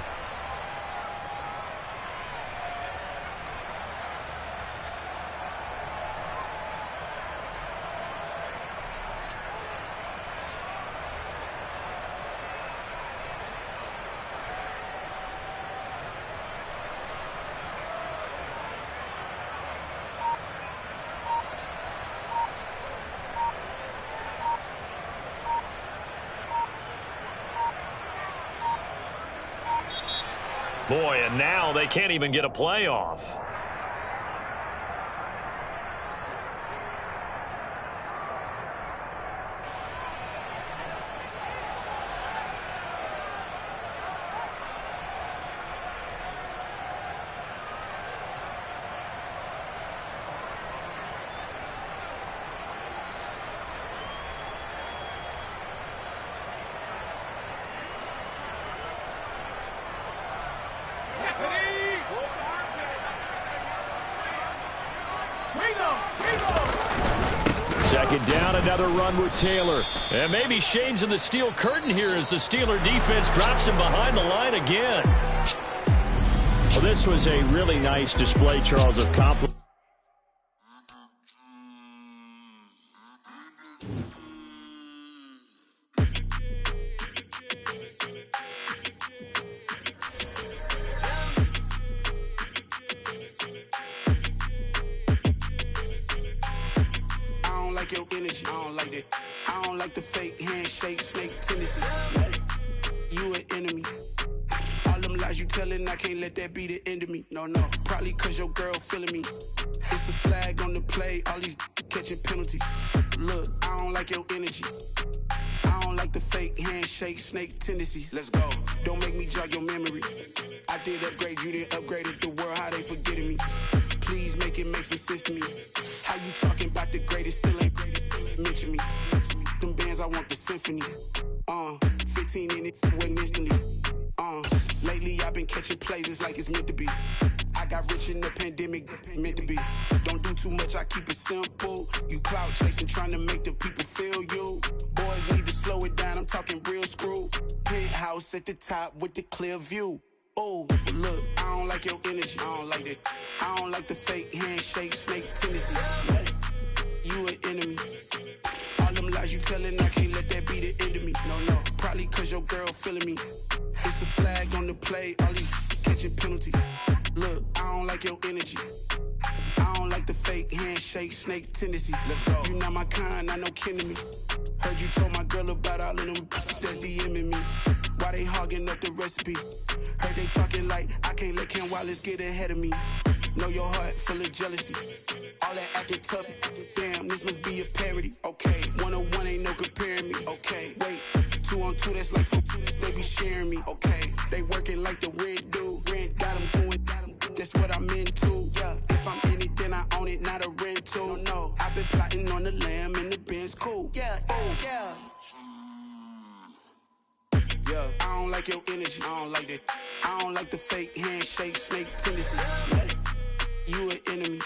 Boy, and now they can't even get a playoff. Second down, another run with Taylor. And maybe Shane's in the steel curtain here as the Steeler defense drops him behind the line again. Well, this was a really nice display, Charles, of compliment. Your energy, I don't like that. I don't like the fake handshake, snake tendency. You an enemy. All them lies you telling, I can't let that be the end of me. No, probably cause your girl feeling me. It's a flag on the play, all these catching penalties. Look, I don't like your energy. I don't like the fake handshake, snake tendency. Let's go. Don't make me jog your memory. I did upgrade, you didn't upgrade it. The world, how they forgetting me. Please make it make some sense to me. How you talking about the greatest, still ain't greatest, still ain't mention me. Them bands, I want the symphony. 15 in it, wasn't instantly. Lately I've been catching plays, it's like it's meant to be. I got rich in the pandemic, meant to be. Don't do too much, I keep it simple. You clout chasing, trying to make the people feel you. Boys need to slow it down, I'm talking real screw. Penthouse at the top with the clear view. Oh, look, I don't like your energy. I don't like that. I don't like the fake handshake, snake tendency. You an enemy. All them lies you telling, I can't let that be the end of me. No, probably cause your girl feeling me. It's a flag on the play, all these catching penalties. Look, I don't like your energy. I don't like the fake handshake, snake tendency. Let's go. You not my kind, I know kin to me. Heard you told my girl about all of them that's DMing me. Why they hogging up the recipe? Heard they talking like I can't let Ken Wallace get ahead of me. Know your heart full of jealousy. All that acting tough, damn, this must be a parody. Okay, 101 ain't no comparing me. Okay, wait, 2 on 2, that's like 4 they be sharing me. Okay, they working like the rent dude. Rent got them doing, that's what I'm into. Yeah, if I'm in it, then I own it, not a rental. No, I've been plotting on the lamb and the Benz cool. Yeah, oh, yeah. Yeah, I don't like your energy. I don't like that. I don't like the fake handshake, snake tendency. You an enemy.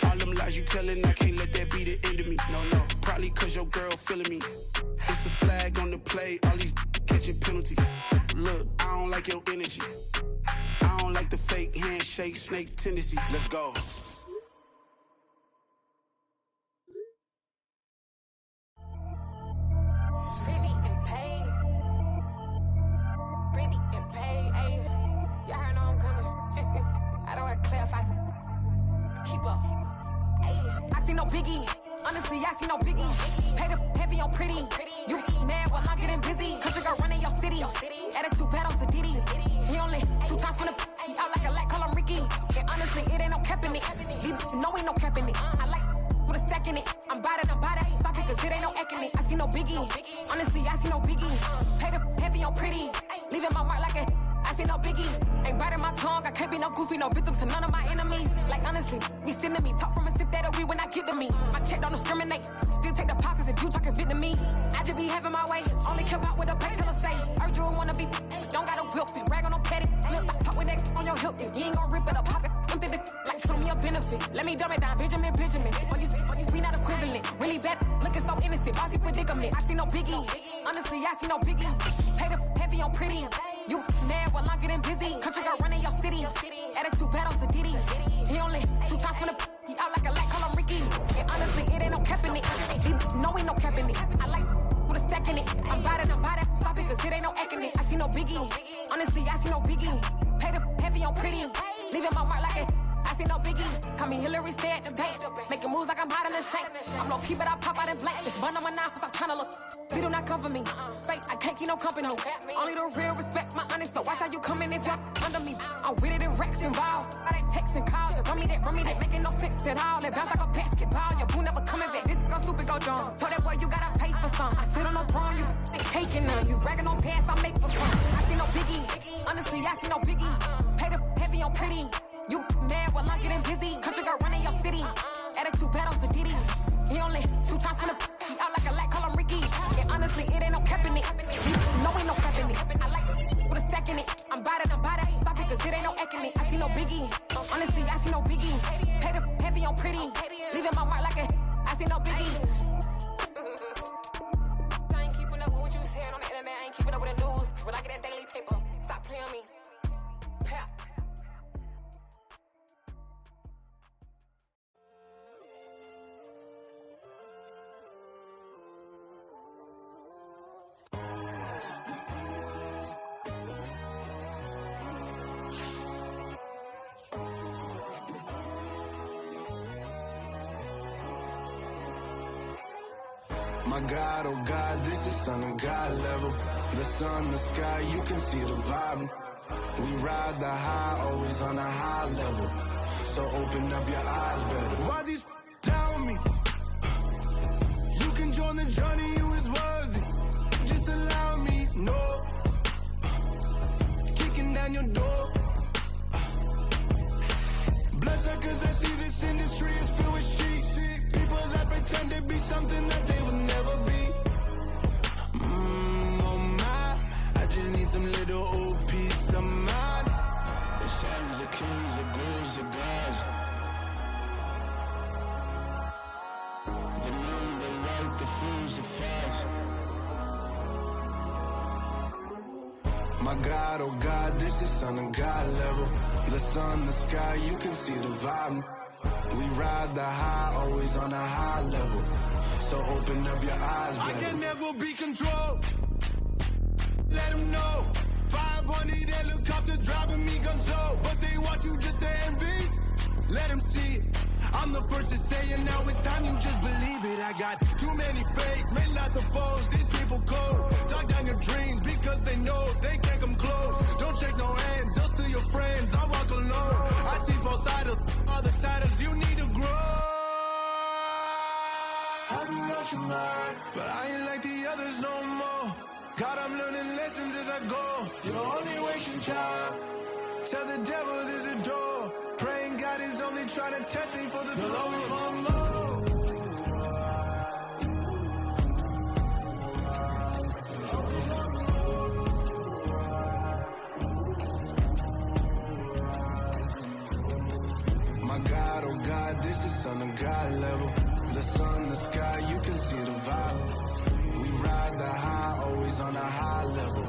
All them lies you telling, I can't let that be the end of me. No, probably cause your girl feeling me. It's a flag on the play, all these catching penalties. Look, I don't like your energy. I don't like the fake handshake, snake tendency. Let's go. see no biggie. Honestly, I see no biggie. Pay the heavy on pretty. You mad while I'm getting busy. Country girl running your city. Attitude bad on Sadiddy. He only 2 times from the he out like a light, call him Ricky. And honestly, it ain't no cap in it. These no ain't no cap in it. I like with a stack in it. I'm bout it. Stop it, cause it ain't no eck in it. I see no biggie. Honestly, I see no biggie. Pay the heavy on pretty. Leaving my mark like a I see no biggie. Ain't biting my tongue. I can't be no goofy, no victim to none of my enemies. Like honestly, be sending me talk from a sip that we when I get to me. My check don't discriminate. Still take deposits if you talking Vietnamese. I just be having my way. Only come out with a pay till I say. Heard you wanna be. Don't gotta whip it. Rag on no petty. Flip, I talk with that on your hip. You ain't gon' rip it or pop it. Empty the like show me a benefit. Let me dumb it down. Benjamin. We not equivalent. Really bad. Looking so innocent. Bossy predicament. I see no biggie. Honestly, I see no biggie. Pay the heavy on pretty. You mad while I'm getting busy. Country girl running your city. Attitude bad on Sadiddy. He only 2 times from the he out like a light, call him Ricky. And honestly, it ain't no cap in it. No, ain't no cap in it. I like with a stack in it. I'm bout it. Stop it, cause it ain't no eck in it. I see no biggie. Honestly, I see no biggie. Pay the heavy on pretty. Leaving my mark like it. I see no biggie. Call me Hillary, stay at the bank. Making moves like I'm hot in the shank. I'm no keep it, I pop out in blank. It's bun on my knife, stop trying to look. They do not come for me. Fake, I can't keep no company. Only the real respect my honest. So watch how you coming if you're under me. I'm with it in Rex involved. I they text and calls. Run me that. Making no sense at all. They bounce like a basketball. Your boo never coming back. This go stupid, go dumb. Told that boy you gotta pay for some. I sit on no throne, you ain't taking none. You bragging on past, I make for fun. I see no biggie. Honestly, I see no biggie. Pay the heavy on pretty. You mad while I'm getting busy. Country girl running your city. Attitude bad on Sadiddy. He only 2 times from the he out like a light, call him Ricky. And honestly, it ain't no cap in it. No, ain't no cap in it. I like with a stack in it. I'm bout it. Stop it, cause it ain't no eck in it. I see no biggie. Honestly, I see no biggie. Pay the heavy on pretty. Leaving my mark like a I see no biggie. I ain't keeping up with what you saying on the internet. I ain't keeping up with the news. When I get that daily paper, stop playing me. Pap. My God, oh God, this is Son of God level. The sun, the sky, you can see the vibe. We ride the high, always on a high level. So open up your eyes better. Why these tell me? You can join the journey, you is worthy. Just allow me, no. Kicking down your door. Bloodsuckers, I see this industry is filled with sheep. People that pretend to be something that they will never be. Oh my, I just need some little old peace of mind. The sons of kings, the ghouls, the gods. The moon, the light, the fools, the facts. My God, oh God, this is Son of God level. The sun, the sky, you can see the vibe. We ride the high, always on a high level. So open up your eyes, baby. I can never be controlled. Let them know. 500 helicopters driving me gonzo. But they want you just to envy. Let them see it. I'm the first to say it, now it's time you just believe it. I got too many fakes, made lots of foes. These people cold. Talk down your dreams because they know they can't come close. Don't shake no hands, they'll steal your friends. I walk alone. I see false idols, other titles. You need to grow. I've been lost your mind, but I ain't like the others no more. God, I'm learning lessons as I go. You're only wasting time. Tell the devil there's a door. Praying God is only trying to test me for the glory. You'll always want more. My God, oh God, this is Son of God level. The sun, the sky, you can see the vibe. We ride the high, always on a high level.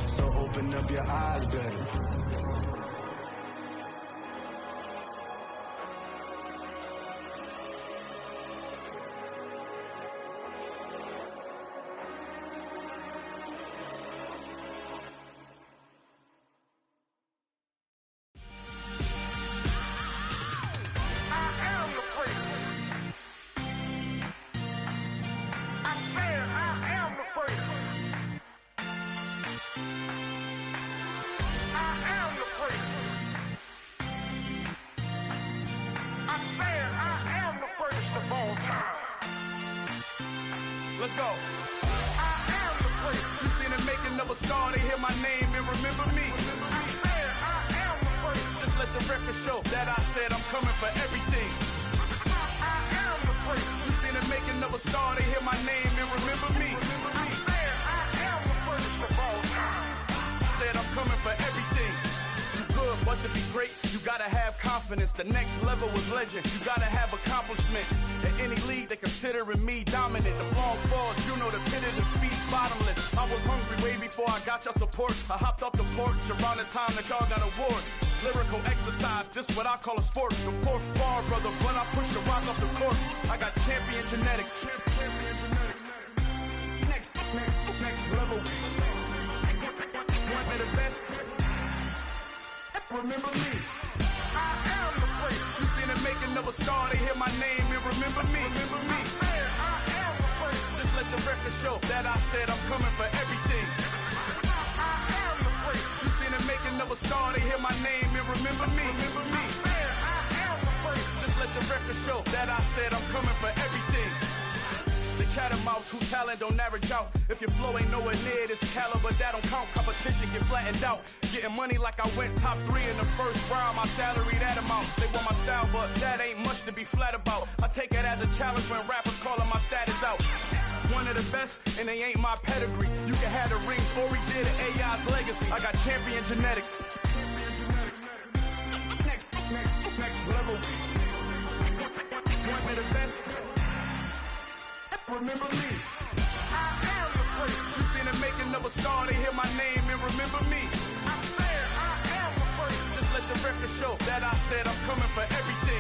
So open up your eyes better. Let's go. I am the great. You seen the making of a star, they hear my name and remember me. I am the great. Just let the record show that I said I'm coming for everything. I am the great. You seen the making of a star, they hear my name and remember me. I am the greatest of all time. Said I'm coming for everything. You good, but to be great, you gotta have confidence. The next level was legend. You gotta have accomplishments. In any league, they considering me dominant. The long falls, you know the pit of defeat, bottomless. I was hungry way before I got your support. I hopped off the porch around the time that y'all got awards. Lyrical exercise, this what I call a sport. The fourth bar, brother, when I push the rock off the court. I got champion genetics. Champion genetics. Next level. One of the best. Remember me. I am the great. You seen the making of a star, they hear my name and remember me. Remember me. I am the great. Just let the record show that I said I'm coming for everything. I am the great. You seen the making of a star, they hear my name and remember me. Remember me. I am the great. Just let the record show that I said I'm coming for everything. The catamounts who talent don't average out. If your flow ain't nowhere near this caliber, that don't count. Competition get flattened out. Getting money like I went top 3 in the first round. My salary that amount. They want my style, but that ain't much to be flat about. I take it as a challenge when rappers calling my status out. One of the best, and they ain't my pedigree. You can have the rings, or we did it, AI's legacy. I got champion genetics. Next level. One of the best. Remember me. I am the great. You seen the making of a star, they hear my name and remember me. I am the great. Just let the record show that I said I'm coming for everything.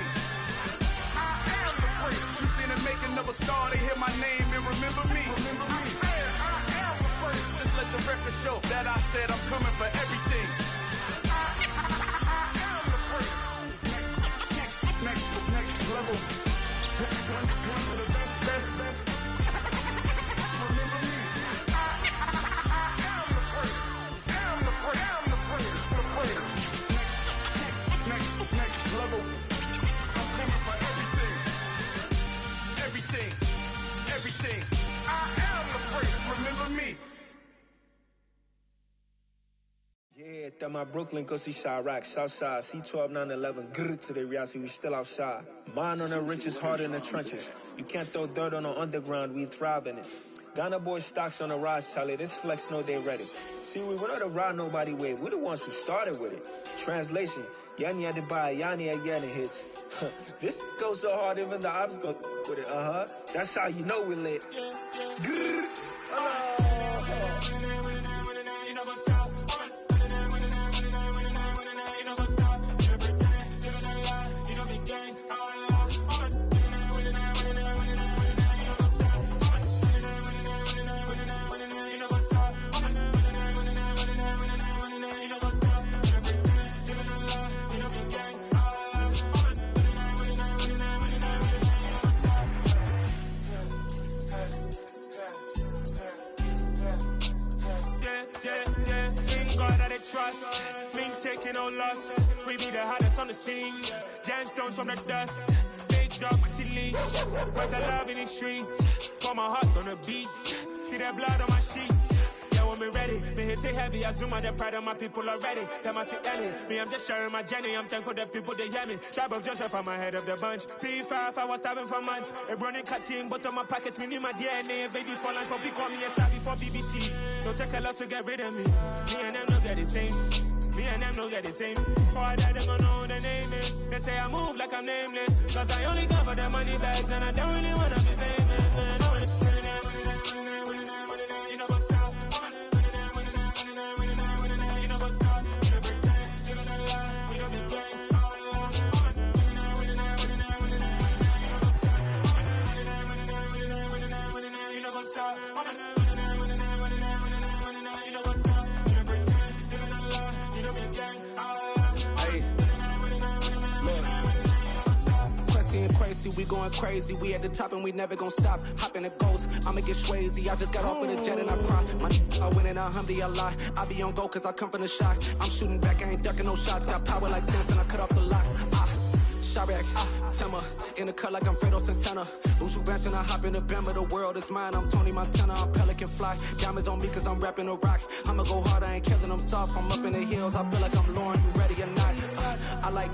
I am the great. You seen the making of a star, they hear my name and remember me. Remember me. I am the great. Just let the record show that I said I'm coming for everything. I am the great. Next level. One of the best. Next level. I'm coming for everything. Everything. I am the great. Remember me. Yeah, that my Brooklyn, go see Chirac, Southside, C12, 911, grrr to the reality, we still outside. Mine on the riches, hard in the trenches. You can't throw dirt on the underground, we thrive in it. Ghana boys stocks on the rise, Charlie, this flex know they ready. See, we went on the ride nobody way, we the ones who started with it. Translation, Yani had to buy, Yani again it hits. This goes so hard, even the ops go with it, That's how you know we lit. Grrr, trust, me taking no loss. We be the hottest on the scene. Gemstones from the dust. Big dog with your leash. Where's the love in the streets? Pour my heart on the beat. See that blood on my sheets. Yeah, when me ready, me hit it heavy. I zoom out the pride of my people already. Them I see Ellie. Me, I'm just sharing my journey. I'm thankful that people they hear me. Tribe of Joseph, I'm ahead of the bunch. P5, I was starving for months. A running cuts in, but on my pockets, me need my DNA. Baby for lunch, but we call me a star before BBC. Don't take a lot to get rid of me. Me and them don't get the same. Me and them don't get the same. Oh, I died, they gon' know who the name is. They say I move like I'm nameless. Cause I only come for the money bags. And I don't really wanna be famous, man. You know what's up? You know what's up? You don't pretend, you don't lie. We don't be gang. You know what's up? Crazy, we going crazy. We at the top and we never gon' stop. Hop in a ghost, I'ma get swayzy. I just got off with a jet and I cry. My I win in a alhamdulillah. I be on go cause I come from the shot. I'm shooting back, I ain't ducking no shots. Got power like Samson, I cut off the locks. Chirac, Tema, in the cut like I'm Fredo Santana. Buju Banton, I hop in the Bama, the world is mine. I'm Tony Montana, I'm Pelican Fly. Diamonds on me cause I'm rapping a rock. I'ma go hard, I ain't killing them soft. I'm up in the hills, I feel like I'm Lauren, you ready or not? I like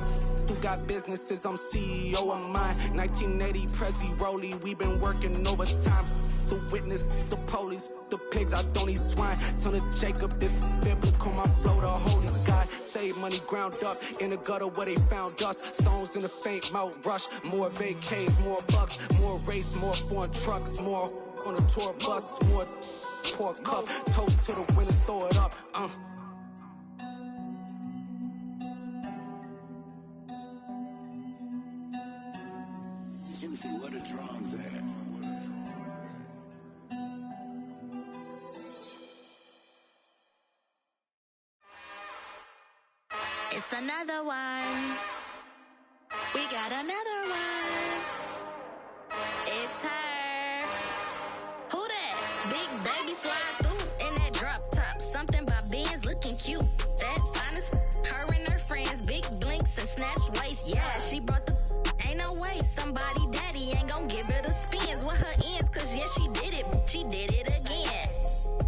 who got businesses, I'm CEO of mine. 1980, Prezi Rolly, we been working overtime. The witness, the police, the pigs, I don't eat swine. Son of Jacob, this biblical, my flow, the holy God. Save money ground up in the gutter where they found us. Stones in the faint Mount Rush. More vacays, more bucks, more race, more foreign trucks, more on a tour bus, more pour cup. Toast to the winners, throw it up. Juicy, where the drums at? It's another one. We got another one. It's her. Who that? Big baby slide through in that drop top. Something by Benz looking cute. That's honest. Her and her friends, big blinks and snatch waist. Yeah, she brought the. Ain't no way somebody daddy ain't gon' give her the spins with her ends. Cause yeah, she did it. She did it again.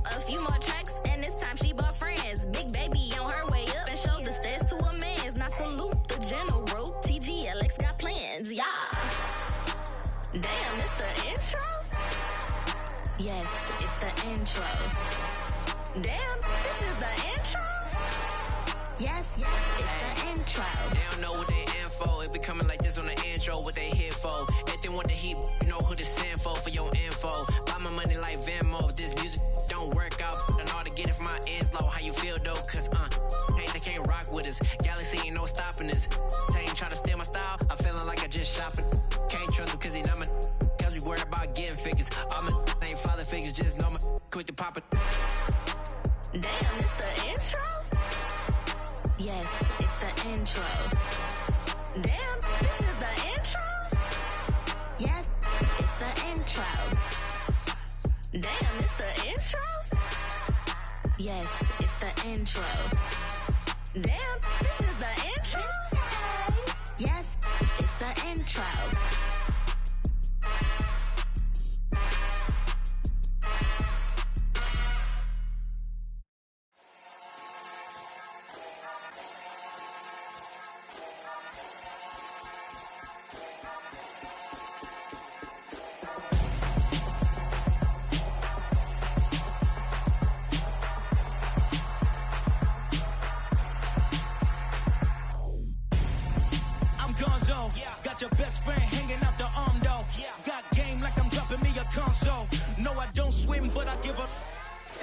A few more tracks and this time she bought friends. Big baby on her way up and showed the stairs to a man's. Now salute the general. TGLX got plans, yeah. Damn, it's the intro? Yes, it's the intro. Damn, this is the intro? Yes, it's the intro. They don't know what they in for. If we coming like this on the intro, what they here for? If they want the heat, you know who to send for your info. Buy my money like Venmo. If this music don't work out, and all to get it from my ends low. How you feel though? Cause hey, they can't rock with us. Galaxy ain't no stopping us. They ain't trying to steal my style. I'm feeling like I just shopping. Can't trust them cause they not my. Cause we worried about getting figures. All my ain't father figures, just know my quick to pop it. Damn, it's the intro? Yes, it's the intro. Damn, this is the intro? Yes, it's the intro. Damn, it's the intro? Yes, it's the intro. Damn, this is the intro? Yes, it's the intro. Got your best friend hanging out the arm though. Got game like I'm dropping me a console. No, I don't swim, but I give a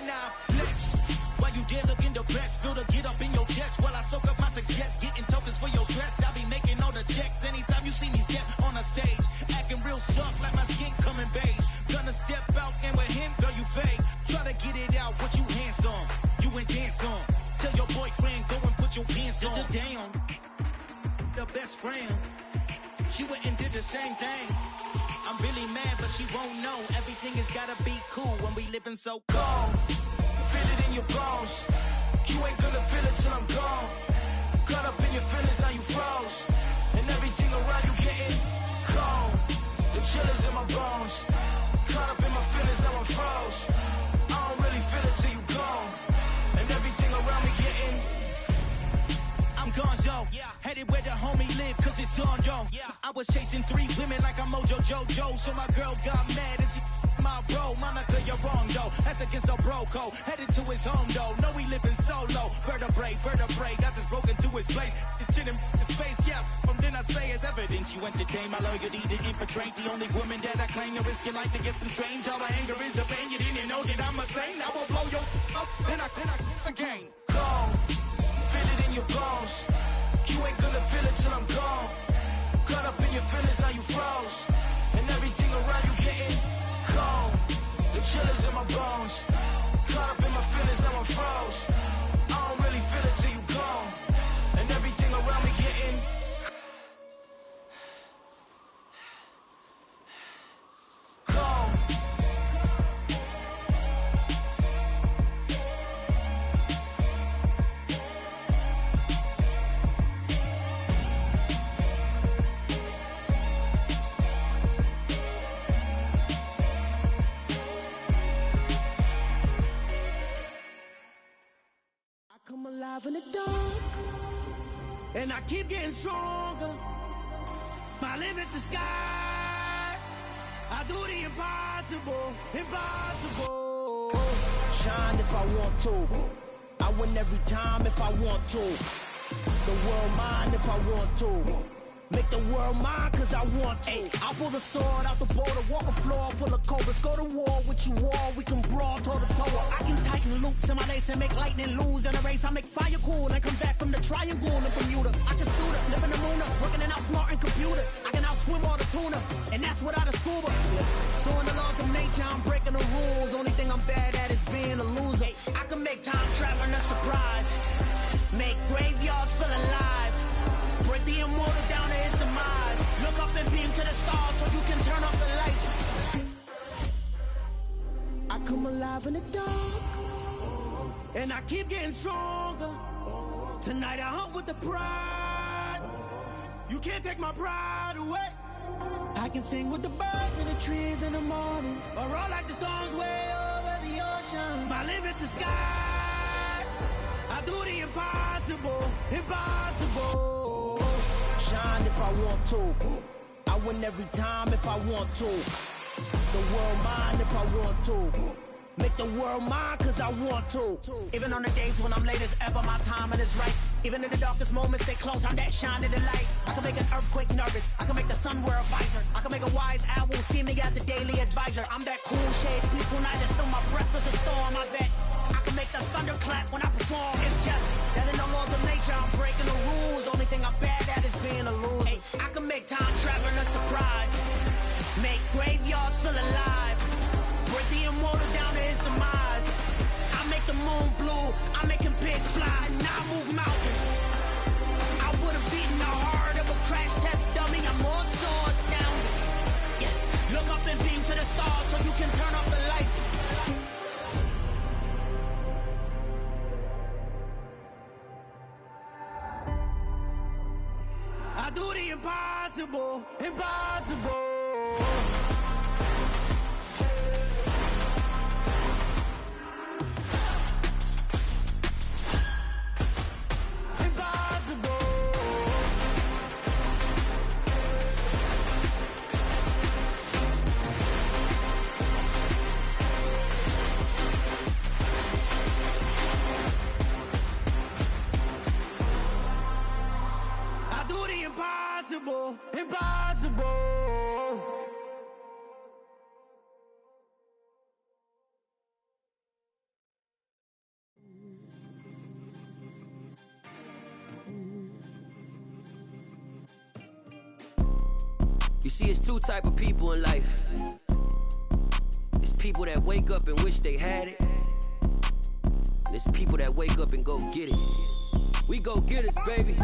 now flex. While you there looking depressed, feel the get up in your chest while I soak up my success, getting tokens for your stress. I be making all the checks anytime you see me step on a stage, acting real soft like my skin coming beige. Gonna step out and with him, girl, you fake. Try to get it out, what you handsome, you and dance on. Tell your boyfriend go and put your pants on. Damn, the best friend. She went and did the same thing. I'm really mad, but she won't know. Everything has gotta be cool when we living so cold. Feel it in your bones. You ain't gonna feel it till I'm gone. Caught up in your feelings, now you froze. And everything around you getting cold. The chill is in my bones. Caught up in my feelings, now I'm froze. I don't really feel it till you gone. And everything around me getting I'm gonzo, headed where the homie live, cause it's on, yo. I was chasing 3 women like I'm Mojo Jojo, so my girl got mad and she my bro. Monica, you're wrong, though. That's against a bro code. Headed to his home, though. No, he living solo. Vertebrae, got this broken to his place. It's chin in his face, yeah. From then I say it's evidence you entertain my loyalty to infiltrate. The only woman that I claim to risk your life to get some strange. All my anger is a pain. You didn't know that I'm a saint. I will blow your up, then I again. Gone. Feel it in your bones. You ain't gonna feel it till I'm gone. Caught up in your feelings, now you froze. And everything around you getting cold. The chill is in my bones. Caught up in my feelings, now I'm froze. I don't really feel it till you gone. And everything around me getting cold. alive in the dark, and I keep getting stronger. My limit's the sky. I do the impossible, impossible. Shine if I want to. I win every time if I want to. The world mine if I want to. Make the world mine cause I want to. Ay, I'll pull the sword out the border, walk a floor full of cobras. Go to war with you all, we can brawl toe to toe. I can tighten loops in my lace and make lightning lose in a race. I make fire cool and come back from the triangle in Bermuda. I can suit up, live in the moon up, working and outsmarting computers. I can outswim all the tuna, and that's without a scuba. So in the laws of nature, I'm breaking the rules. Only thing I'm bad at is being a loser. Ay, I can make time traveling a surprise, make graveyards feel alive. Break the immortal down to his demise. Look up and beam to the stars so you can turn off the lights. I come alive in the dark, and I keep getting stronger. Tonight I hunt with the pride. You can't take my pride away. I can sing with the birds and the trees in the morning, or roll like the storms way over the ocean. My limit's the sky. I do the impossible, impossible. Shine if I want to. I win every time if I want to. The world mine if I want to. Make the world mine cause I want to. Even on the days when I'm late as ever, my timing is right. Even in the darkest moments, they close, I'm that shine in the light. I can make an earthquake nervous, I can make the sun wear a visor. I can make a wise owl see me as a daily advisor. I'm that cool shade, peaceful night, and still my breath is a storm, I bet. I can make the thunder clap when I perform. It's just that in the laws of nature, I'm breaking the rules. Only thing I'm bad at is being a loser. Ay, I can make time traveling a surprise, make graveyards feel alive. Break the immortal down to his demise. I make the moon blue, I'm making pigs fly. Now I move mountains. I would have beaten the heart of a crash test dummy. I'm more so astounded. Yeah. Look up and beam to the stars so you can turn off the lights. I do the impossible, impossible. Impossible, impossible. You see, it's two type of people in life. It's people that wake up and wish they had it, and it's people that wake up and go get it. We go get it, baby.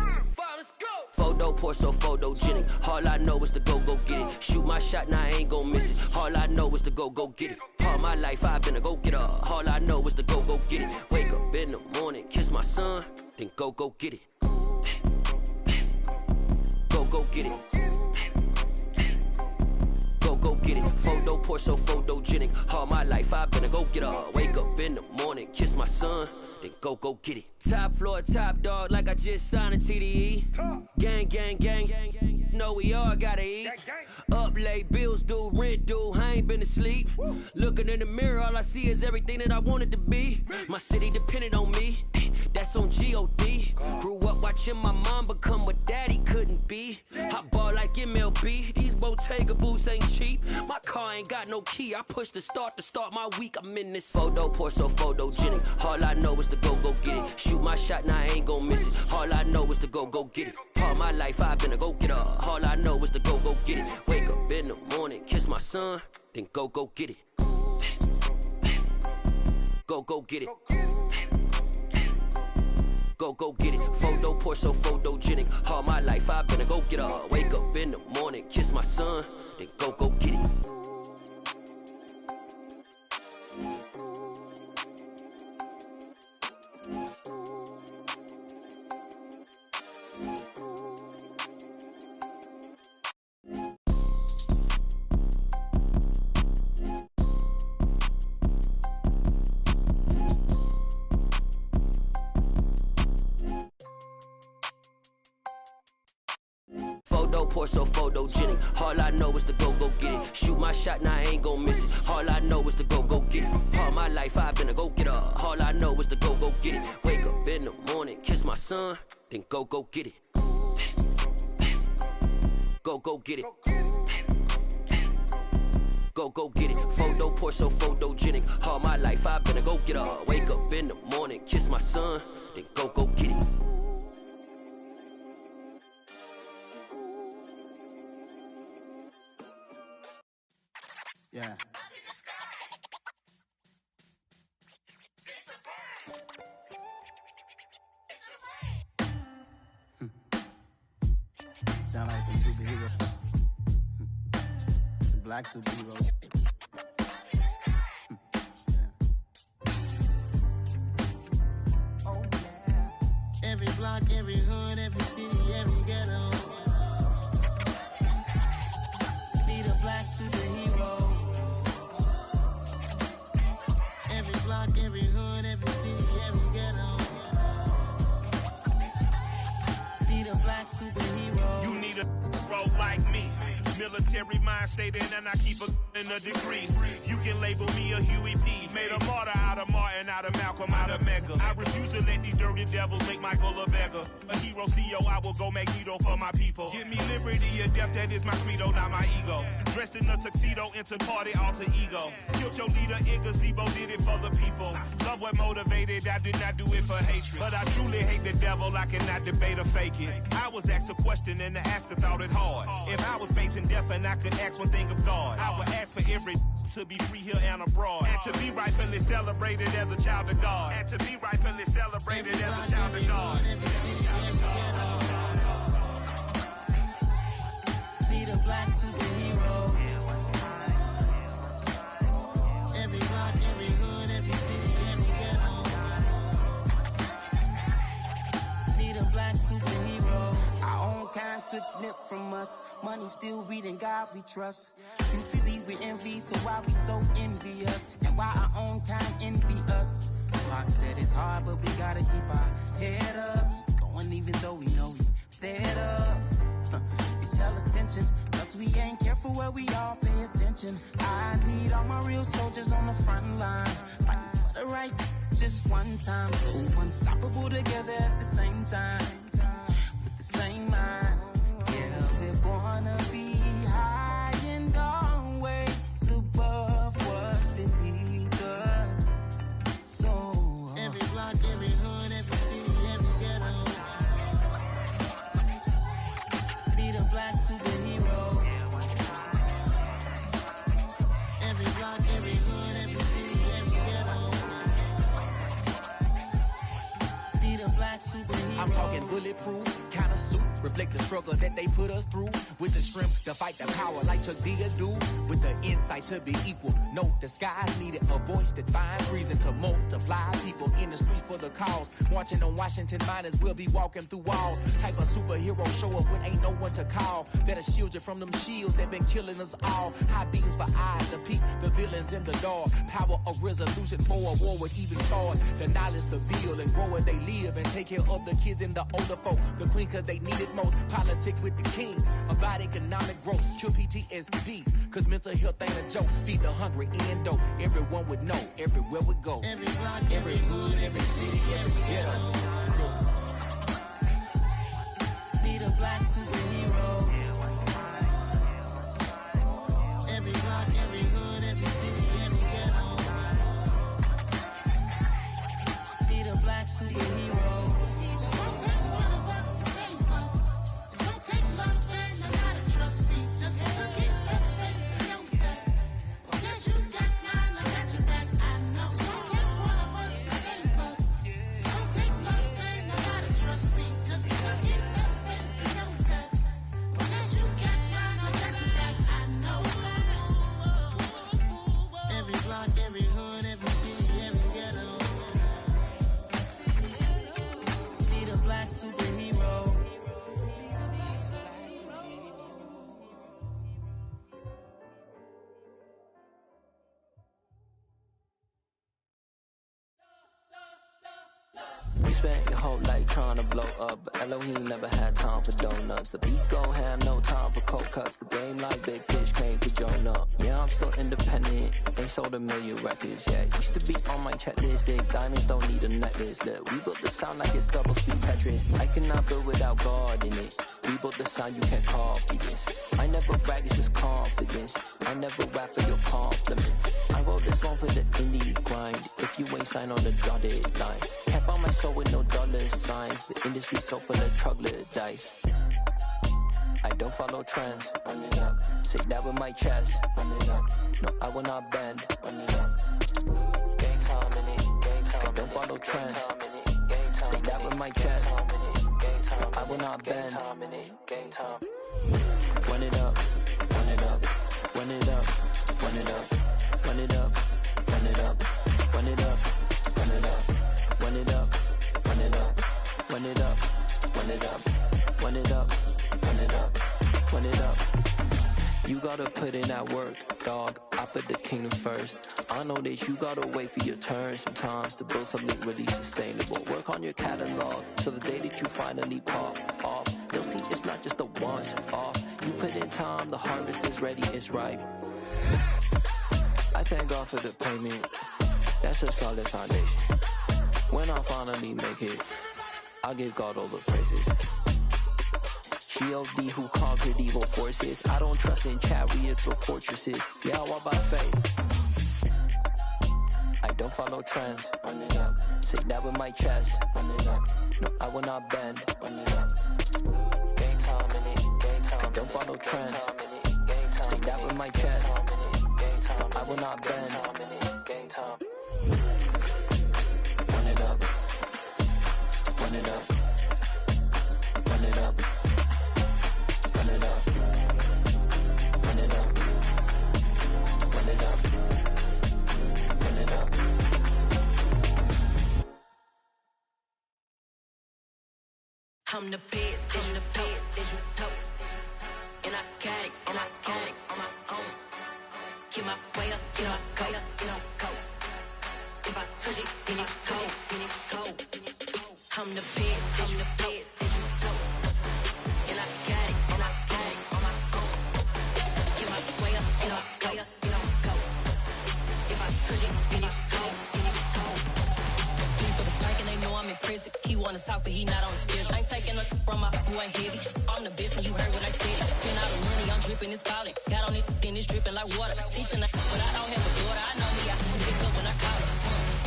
Photo pour so photogenic. All I know is to go get it. Shoot my shot, now I ain't gon' miss it. All I know is to go get it. All my life I've been a go-getter. All I know is to go get it. Wake up in the morning, kiss my son, then go get it. Go get it. Go get it. Photo pour so photogenic. All my life I've been a go-getter. Wake up in the morning, kiss my son, then go get it. Top floor, top dog, like I just signed a TDE. Gang. Know we all gotta eat. Up late, bills due, rent due, I ain't been asleep. Looking in the mirror, all I see is everything that I wanted to be. My city depended on me, that's on G.O.D. Grew up watching my mom become what daddy couldn't be. I ball like MLB, these Bottega boots ain't cheap. My car ain't got no key, I push the start to start my week. I'm in this photo pour so photogenic. All I know is to go get it. Shoot my shot, now I ain't gon' miss it. All I know is to go get it. All my life I've been a go-getter. All I know is to go get it. Wake up in the morning, kiss my son, then go get it. Go get it. Go get it. Photo pour so photogenic. All my life I've been a go-getter. Wake up in the morning, kiss my son, then go get it. Photo, pour so photogenic. All I know is to go get it. Shoot my shot, now I ain't gon' miss it. All I know is to go get it. All my life I've been a go-getter. All I know is to go get it. Wake up in the morning, kiss my son, then go get it. Go get it. Go get it. Photo, pour so photogenic. All my life I've been a go-getter. Wake up in the morning, kiss my son, then go get it. Yeah. Sound like some superheroes. Some black superheroes. Oh, yeah. Every block, every hood, every city, every ghetto. Need a black superhero. Every block, every hood, every city, every ghetto. Need a black superhero. You need a role like me. Military mind stated, and I keep in a degree. You can label me a Huey P. Made a martyr out of Martin, out of Malcolm, out of Mega. I refuse to let these dirty devils make Michael a beggar. A hero CEO, I will go Magneto for my people. Give me liberty or death, that is my credo, not my ego. Dressed in a tuxedo, into party alter ego. Killed your leader in gazebo, did it for the people. Love what motivated, I did not do it for hatred. But I truly hate the devil, I cannot debate or fake it. I was asked a question and the asker thought it hard. If I was facing death and I could ask one thing of God, I would ask for every to be free here and abroad, and to be rightfully celebrated as a child of God, and to be rightfully celebrated as a child of God. Need a black superhero. Every block, every hood, every city, every ghetto. Need a black superhero. Our own kind took nip from us. Money still reading God we trust. Truthfully we envy, so why we so envious? And why our own kind envy us? Pac said it's hard, but we gotta keep our head up. Keep going even though we know we fed up. It's hella tension, plus we ain't careful where we all pay attention. I need all my real soldiers on the front line, fighting for the right just one time. So unstoppable together at the same time, with the same mind. Yeah, we're gonna be high and always above what's beneath us. So every block, every hood, every city, every ghetto. Need a black superhero. Every block, every hood, every city, every ghetto. Need a black superhero. I'm talking bulletproof kind of suit, reflect the struggle that they put us through, with the strength to fight the power like Chuck D do, with the insight to be equal. No disguise needed, a voice that finds reason to multiply. People in the streets for the cause, marching on Washington miners, we'll be walking through walls. Type of superhero show up when ain't no one to call, that'll shield you from them shields that been killing us all. High beams for eyes to peep the villains in the dark. Power of resolution for a war would even start. The knowledge to build and grow where they live, and take care of the kids and the older folk. The queen cause they need it most. Politics with the kings, about economic growth. Cure PTSD, cause mental health ain't a joke. Feed the hungry and dope. Everyone would know, everywhere we go. Every block, every hood, every city, every ghetto. Need a black superhero. Every block, every hood, every city, every ghetto. Need a black superhero. It's gonna take one of us to save us. It's gonna take love and a lot of trust. We just got to get that faith and know that. Because you got mine, I got your back, I know. It's gonna take one of us to save us. It's gonna take love and a lot of trust. We just got to get that faith and know that. Because you got mine, I got your back, I know. Every block, every hood, every city, every ghetto. Need a black superhero. spent your whole life trying to blow up, but Elohim never had time for donuts. The beat go ham, no time for cold cuts. The game like Big Pitch came to join up. Yeah, I'm still independent, ain't sold a million records yet. Used to be on my checklist, big diamonds don't need a necklace. Look, we built the sound like it's double speed Tetris. I cannot build without God in it. We built the sound, you can't copy this. I never brag, it's just confidence. I never rap for your compliments. I wrote this one for the indie grind. If you ain't signed on the dotted line, kept on my soul with no dollar signs. The industry so full of troglodytes. I don't follow trends. Run it up. Say that with my chest. Run it up. No, I will not bend. Run it up. Gang time in it. Gang time. I don't follow trends. Say that with my chest. I will not bend. Gang time. Run it up. Run it up. Run it up. Run it up. Run it up. Run it up. Run it up. Run it up. Run it up. Run it up. Run it up. Run it up. Run it up. Run it up. Run it up. You gotta put in that work, dog. I put the kingdom first. I know that you gotta wait for your turn sometimes to build something really sustainable. Work on your catalog, so the day that you finally pop off, you'll see it's not just a once off. You put in time, the harvest is ready, it's ripe. I thank God for the payment. That's a solid foundation. When I finally make it, I'll give God all the praises. G.O.D. who conquered evil forces. I don't trust in chariots or fortresses. Yeah, I walk by faith. I don't follow trends. Run it up. Say that with my chest. Run it up. No, I will not bend. Run it up. Gang time in it. Gang time. I don't follow trends. Say that with my chest. I will not bend. Gang time. Run it up. Run it up. Run it up. Run it up. Run it up. Run it up. Run it up. I'm the best, I'm the best, and I got it, and I got it on my own. Get my way up, get my go, go. If I touch it, then it's cold, then it's cold. I'm the best, I'm the best, and I got it, and I got it on my own. Get my way up, get my go. If I touch it, then it's cold, then it's cold. He for the park and they know I'm in prison. He wanna talk, but he not on the schedule. I ain't taking no from my boy heavy. I'm the best, and you heard what I said. Spend all the money, I'm dripping, it's falling. Got on it, then it's dripping like water. Teaching her, but I don't have a daughter. I know me, I can pick up when I call her.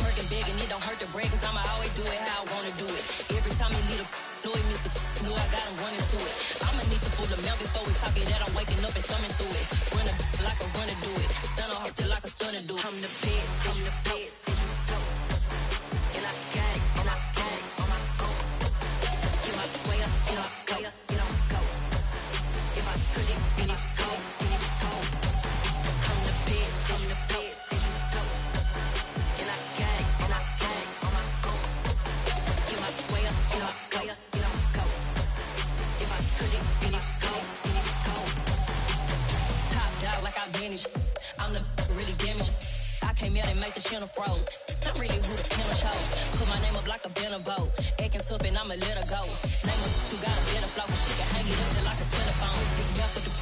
Working big and it don't hurt the break, cause I'ma always do it how I wanna do it. Every time he lead a know he missed the know I got him running to it. I'ma need to pull the mouth before we talk it that I'm waking up and thumbing through it. Run a like a runner do it. Stun on her till like a stunner do it. I'm the best, I'm the best. And I got it, and I got it on my own. Get my way up, get my go, go. If I touch it, then it's cold, then it's cold. I'm the best, I'm the best. And I got it, and I got it on my own. Get my way up, get my go, go. If I touch it, then it's cold, then it's cold. Top dog like I manage. I'm the really damaged. I came out and make the channel froze. Not really who the panel chose. Put my name up like a banner boat. Acting tough and I'ma let her go. Name her who got a better flow. She can hang it up just like a telephone. Stick me up with the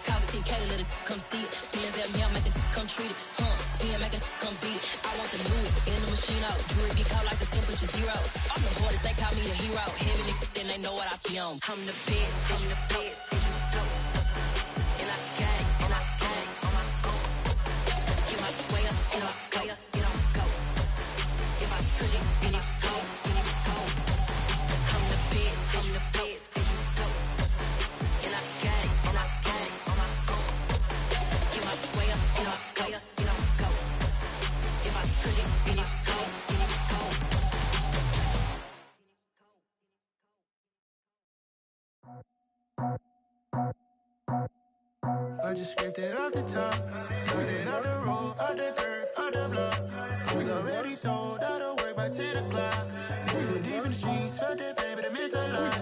cost 10K to let it come see it. Hands at me, I make it come treat it. Spin, make it come beat it. I want the new in the machine out. Jewelry be cold like the temperature 0. I'm the boys, they call me the hero. Heavy then they know what I be on. I'm the best, I'm the best. And I got it, and I got it on my own. Get my way up, get my go, go. If I touch it, then it's cold, then it's cold. I'm the best, I'm the best. And I got it, and I got it on my own. Get my way up, get my go. If I touch it, then it's cold, then it's cold. I just scraped it off the top, got it out the road, out the turf, out the block. I was already sold out of work by 10 o'clock. Too deep in the streets, felt that pain, but it meant a lot.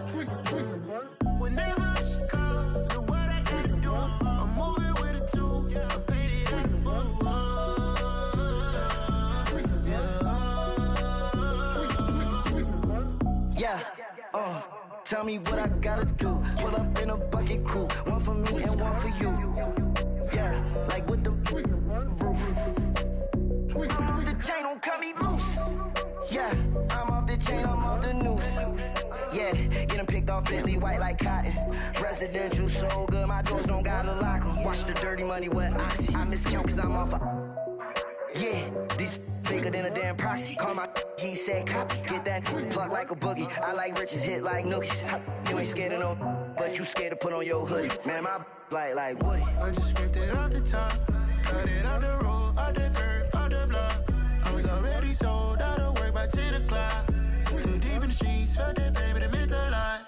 Whenever she calls, know what I gotta do. I'm moving with a two, I paid it out the fuck. Tell me what I gotta do. Pull up in a bucket crew. One for me and one for you. Yeah, like with the roof. I'm off the chain, don't cut me loose. Yeah, I'm off the chain, I'm off the noose. Yeah, getting picked off Bentley, white like cotton. Residential so good, my doors don't gotta lock 'em. Watch the dirty money with Oxy. I miscount cause I'm off yeah, these bigger than a damn proxy. Call my he said copy. Get that plug like a boogie. I like riches, hit like nookies. You ain't scared of no, but you scared to put on your hoodie. Man, my like Woody. I just scraped it off the top. Cut it off the road, off the curve, off the block. I was already sold out of work by 10 o'clock. Too deep in the streets, felt that baby, that meant a lot.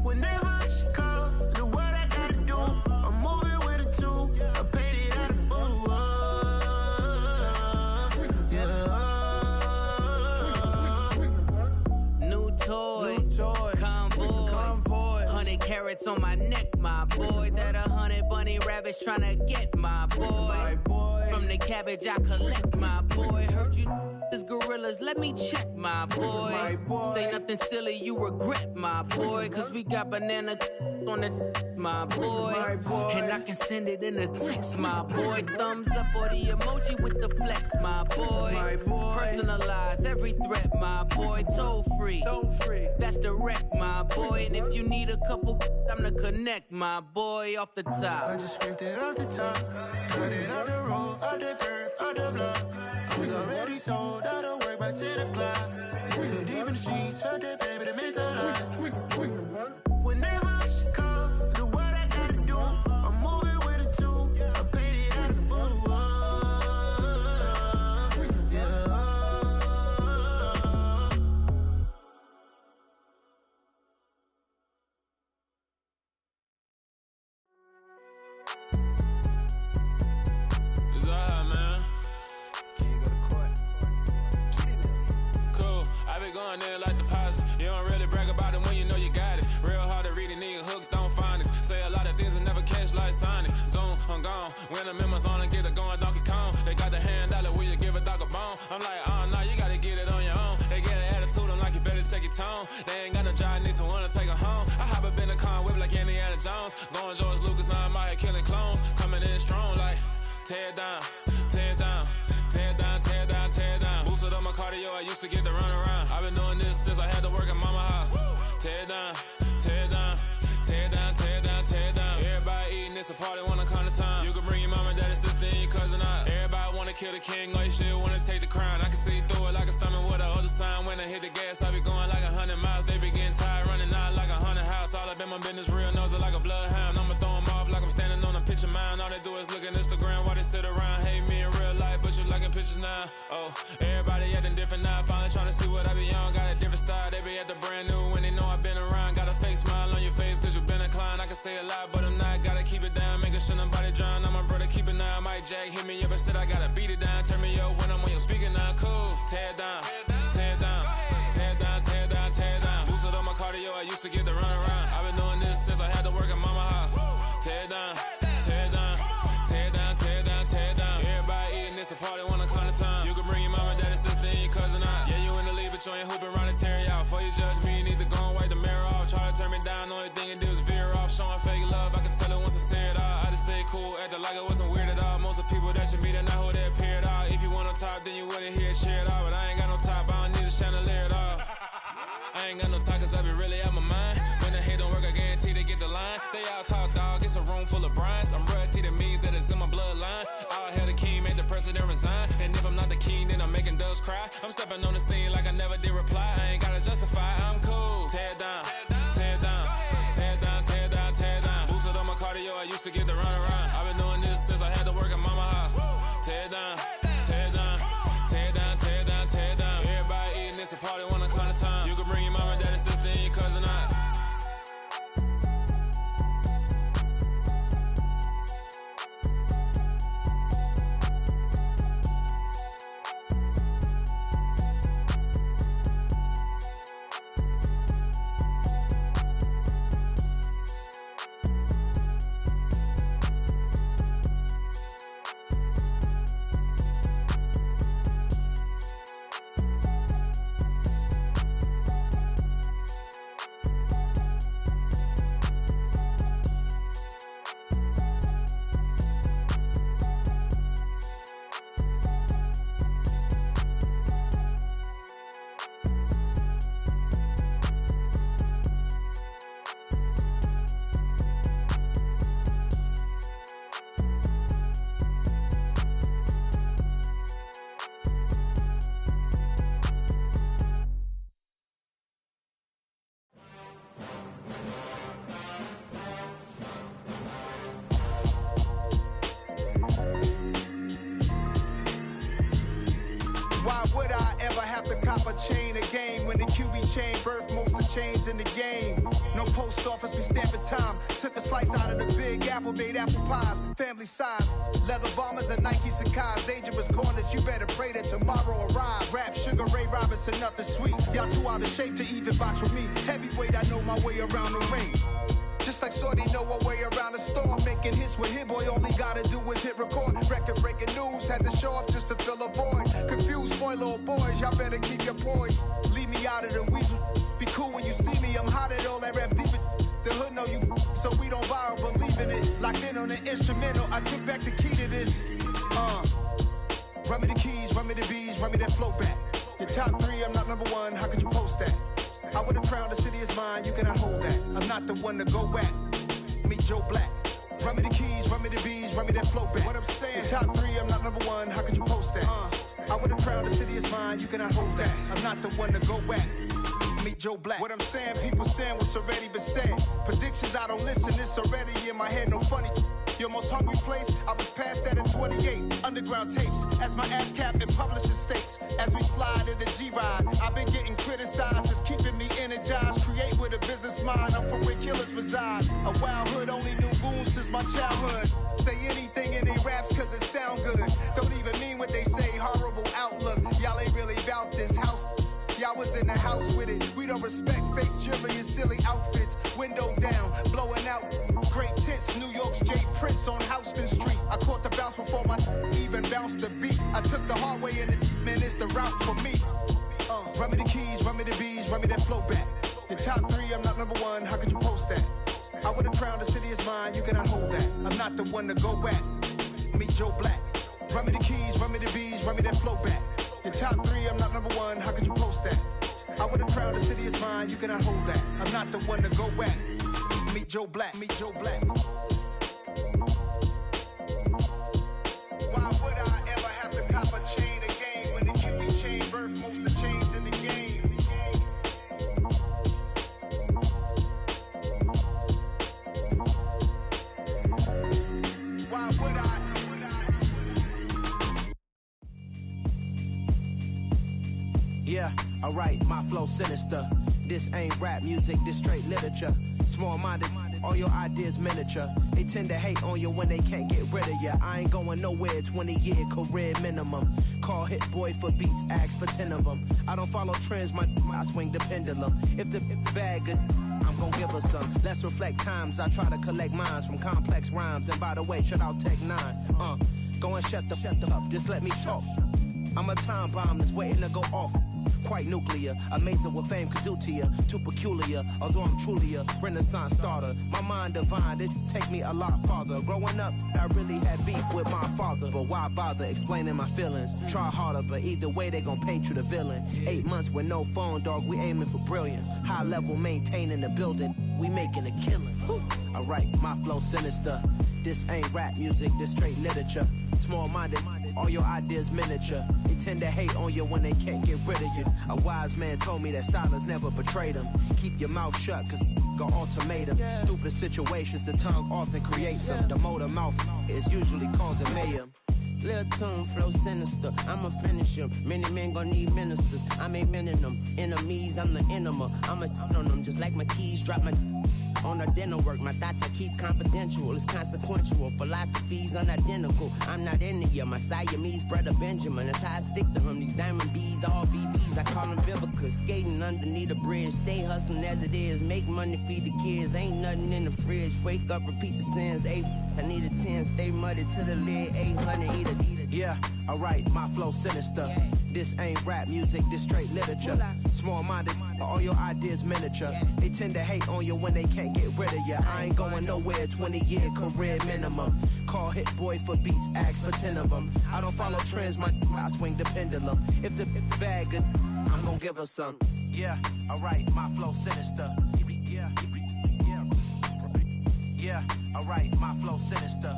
Whenever she calls, do what I gotta do. I'm moving with a two. I paid it out of full. Yeah. New toys. Convoy. 100 carats on my neck, my boy. That 100 bunny rabbits tryna get my boy. From the cabbage I collect, my boy. Heard you is gorillas, let me check, my boy. Say nothing silly, you regret, my boy. Cause we got banana on the my boy. And I can send it in a text, my boy. Thumbs up or the emoji with the flex, my boy. Personalize every threat, my boy. Toll free. That's direct, my boy. And if you need a couple, I'm the connect, my boy. Off the top. I just scraped it off the top. Cut it off the road, off the curve, off the block. I was already sold out of work by 10 o'clock. Too deep in the streets, felt that baby, that meant a lot. Whenever she calls, do what I gotta do. I'm moving with a two. I paid it out of full. Yeah. It's alright, man. Cool. I be going there like deposit. You don't really brag about it when you know you got it. Real hard to read a nigga hooked, don't find it. Say a lot of things and never catch like Sonic. Zoom, I'm gone. When I'm in my zone and get it going Donkey Kong. They got the hand dollar, will you give a dog a bone? I'm like, oh no, you gotta get it on your own. They get an attitude, I'm like, you better check your tone. They ain't got no job, need someone to take her home. I hop up in the car, whip like Indiana Jones. Going George Lucas, now I'm out here killing clones. Coming in strong like, tear down, tear down. Tear down, tear down, tear down. Boosted up my cardio, I used to get to run around. I've been doing this since I had to work at mama house. Tear down, tear down, tear down, tear down, tear down. Everybody eating, it's a party, wanna come to time. You can bring your mama, daddy, sister, and your cousin out. Everybody wanna kill the king, or you shit wanna take the crown. I can see through it like a stomach with a other sign. When I hit the gas, I be going like 100 miles. They be getting tired, running out like 100 house. All up in my business, real nose like a bloodhound. I'ma throw them off like I'm standing on a picture mound. All they do is look at Instagram while they sit around. Hate me in real life, but you liking pictures now. Oh, everybody acting different now. Finally trying to see what I be on. Got a different style, they be at the brand new when they know I've been around. Got a fake smile on your face cause you been inclined. I can say a lot, but I'm not. Gotta keep it down, making sure nobody drown. I'm my brother, keep it now. Mike Jack hit me up and said I gotta beat it down. Turn me up when I'm on your speaker now. Cool, tear down, tear down, tear down, tear down, tear down. Boosted up my cardio, I used to get to run around. I've been doing this since I had to work at mama house. Tear down, tear down, tear down, tear down, tear down. Everybody eating, it's a party, wanna come to time. You can bring your mama, daddy, sister, and your cousin out. Yeah, you in the lead, but you ain't hooping around and tear you out. Before you judge me, you need to go and wipe the mirror off. Try to turn me down, only thing you do is veer off. Showing fake love, I can tell it once I say it all. I just stay cool, acting like it wasn't weird at all. Most of the people that you meet are not who they appear at all. If you want on top, then you wouldn't hear it cheer at all. But I ain't got no top, I don't need a chandelier at all. I ain't got no time cause I be really out my mind. When the hate don't work, I guarantee they get the line. They all talk dog, it's a room full of brines. I'm royalty, that means that it's in my bloodline. All hail the king, made the president resign. And if I'm not the king, then I'm making doves cry. I'm stepping on the scene like I never did reply. I ain't gotta justify, I'm cool. Tear down, tear down, tear down, tear down, tear down. Boosted up my cardio, I used to get to run around. I've been doing this since I had to work at mama house. Tear down, tear down, tear down, tear down, tear down. Everybody eating, it's a party, wanna come to time. You can bring your mama, daddy, sister, and your cousin out. Why would I ever have to cop a chain again when the QB chain birthed most of the chains in the game? No post office, we stamping time. Took a slice out of the big apple, made apple pies, family size. Leather bombers and Nike Sacai's. Dangerous corners, you better pray that tomorrow arrives. Rap, Sugar Ray Robinson, nothing sweet. Y'all too out of shape to even box with me. Heavyweight, I know my way around the ring. Just like Shorty know her way around the storm. Making hits with Hit Boy, all he gotta do is hit record. Record breaking news, had to show up just to fill a void. Confused, spoiled little boys, y'all better keep your poise. Leave me out of the weasel. Be cool when you see me, I'm hot at all that rap deep. The hood know you, so we don't borrow, believe in it. Locked in on the instrumental, I took back the key to this. Run me the keys, run me the bees, run me that flow back. Your top 3, I'm not number 1, how could you post that? I would have crowned the city is mine, you cannot hold that. I'm not the one to go at. Meet Joe Black. Run me the keys, run me the bees, run me that flow back. What I'm saying, your top 3, I'm not number 1, how could you post that? I would have crowned the city is mine, you cannot hold that. I'm not the one to go at. Meet Joe Black. What I'm saying, people saying what's already been said. Predictions, I don't listen, it's already in my head, no funny. Your most hungry place, I was past that at 28. Underground tapes, as my ass captain publishing states. As we slide in the G-Ride, I've been getting criticized, it's keeping me energized. Create with a business mind, I'm from where killers reside. A wild hood, only knew goons since my childhood. Say anything in they raps cause it sound good. Don't even mean what they say, horrible outlook. Y'all ain't really about this house. Y'all was in the house with it. We don't respect fake jewelry and silly outfits. Window down, blowing out great tits. New York's J. Prince on Houston Street. I caught the bounce before my even bounced the beat. I took the hard way in it, man, it's the route for me. Run me the keys, run me the bees, run me that flow back. Your top 3, I'm not number 1, how could you post that? I would have crowned the city is mine, you cannot hold that. I'm not the one to go at. Meet Joe Black. Run me the keys, run me the bees, run me that flow back. Your top 3, I'm not number 1, how could you post that? I would have crowned the city is mine, you cannot hold that. I'm not the one to go at. Meet Joe Black, meet Joe Black. Why would I ever have to cop a chain again when the QB chain birthed most of the chains in the game? Why would I? Yeah, alright, my flow sinister. This ain't rap music, this straight literature. Small-minded, all your ideas miniature. They tend to hate on you when they can't get rid of you. I ain't going nowhere, 20-year career minimum. Call Hit Boy for beats, ask for 10 of them. I don't follow trends, I swing the pendulum. If the bag good, I'm gon' give her some. Let's reflect times, I try to collect minds from complex rhymes. And by the way, shout out Tech 9. Go and shut the up, just let me talk. I'm a time bomb that's waiting to go off. Quite nuclear, amazing what fame could do to you. Too peculiar, although I'm truly a renaissance starter. My mind divine, it take me a lot farther. Growing up, I really had beef with my father. But why bother explaining my feelings? Try harder, but either way they gon' paint you the villain. 8 months with no phone, dog, we aiming for brilliance. High level, maintaining the building, we making a killing. Alright, my flow sinister. This ain't rap music, this straight literature. Small-minded, all your ideas miniature. They tend to hate on you when they can't get rid of you. A wise man told me that silence never betrayed him. Keep your mouth shut, cause got ultimatums. Stupid situations, the tongue often creates them. The motor mouth is usually causing mayhem. Lil' tune, flow sinister, I'ma finish him. Many men gon' need ministers, I'm aiming them. Enemies, I'm the enema. I'ma on them just like my keys, drop my on the dental work. My thoughts I keep confidential, it's consequential. Philosophies unidentical, I'm not into you. My Siamese brother Benjamin, that's how I stick to him. These diamond bees, all BBs, I call them Vivica. Skating underneath the bridge, stay hustling as it is. Make money, feed the kids, ain't nothing in the fridge. Wake up, repeat the sins, I need a 10, stay muddy to the lid, 800, eat a. Yeah, alright, my flow sinister. This ain't rap music, this straight literature. Small-minded, all your ideas miniature. They tend to hate on you when they can't get rid of you. I ain't going nowhere, 20-year career minimum. Call Hit Boy for beats, ask for 10 of them. I don't follow trends, I swing the pendulum. If the bag good, I'm gon' give her some. Yeah, alright, my flow sinister. Yeah, alright, my flow sinister.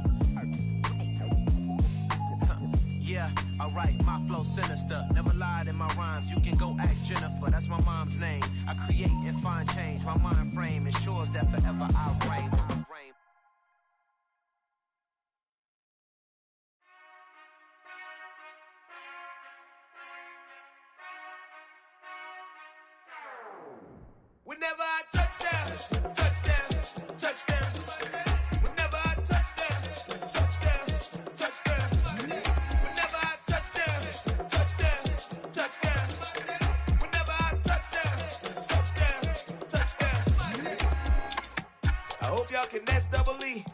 Yeah, alright, my flow sinister. Never lied in my rhymes, you can go ask Jennifer, that's my mom's name. I create and find change, my mind frame ensures that forever I reign. Whenever I touch down, touchdown, touchdown. Whenever I touch down, touchdown, touchdown. Whenever I touch down, touchdown, touchdown. Whenever I touch down, touchdown, touchdown. I hope y'all can nest double E.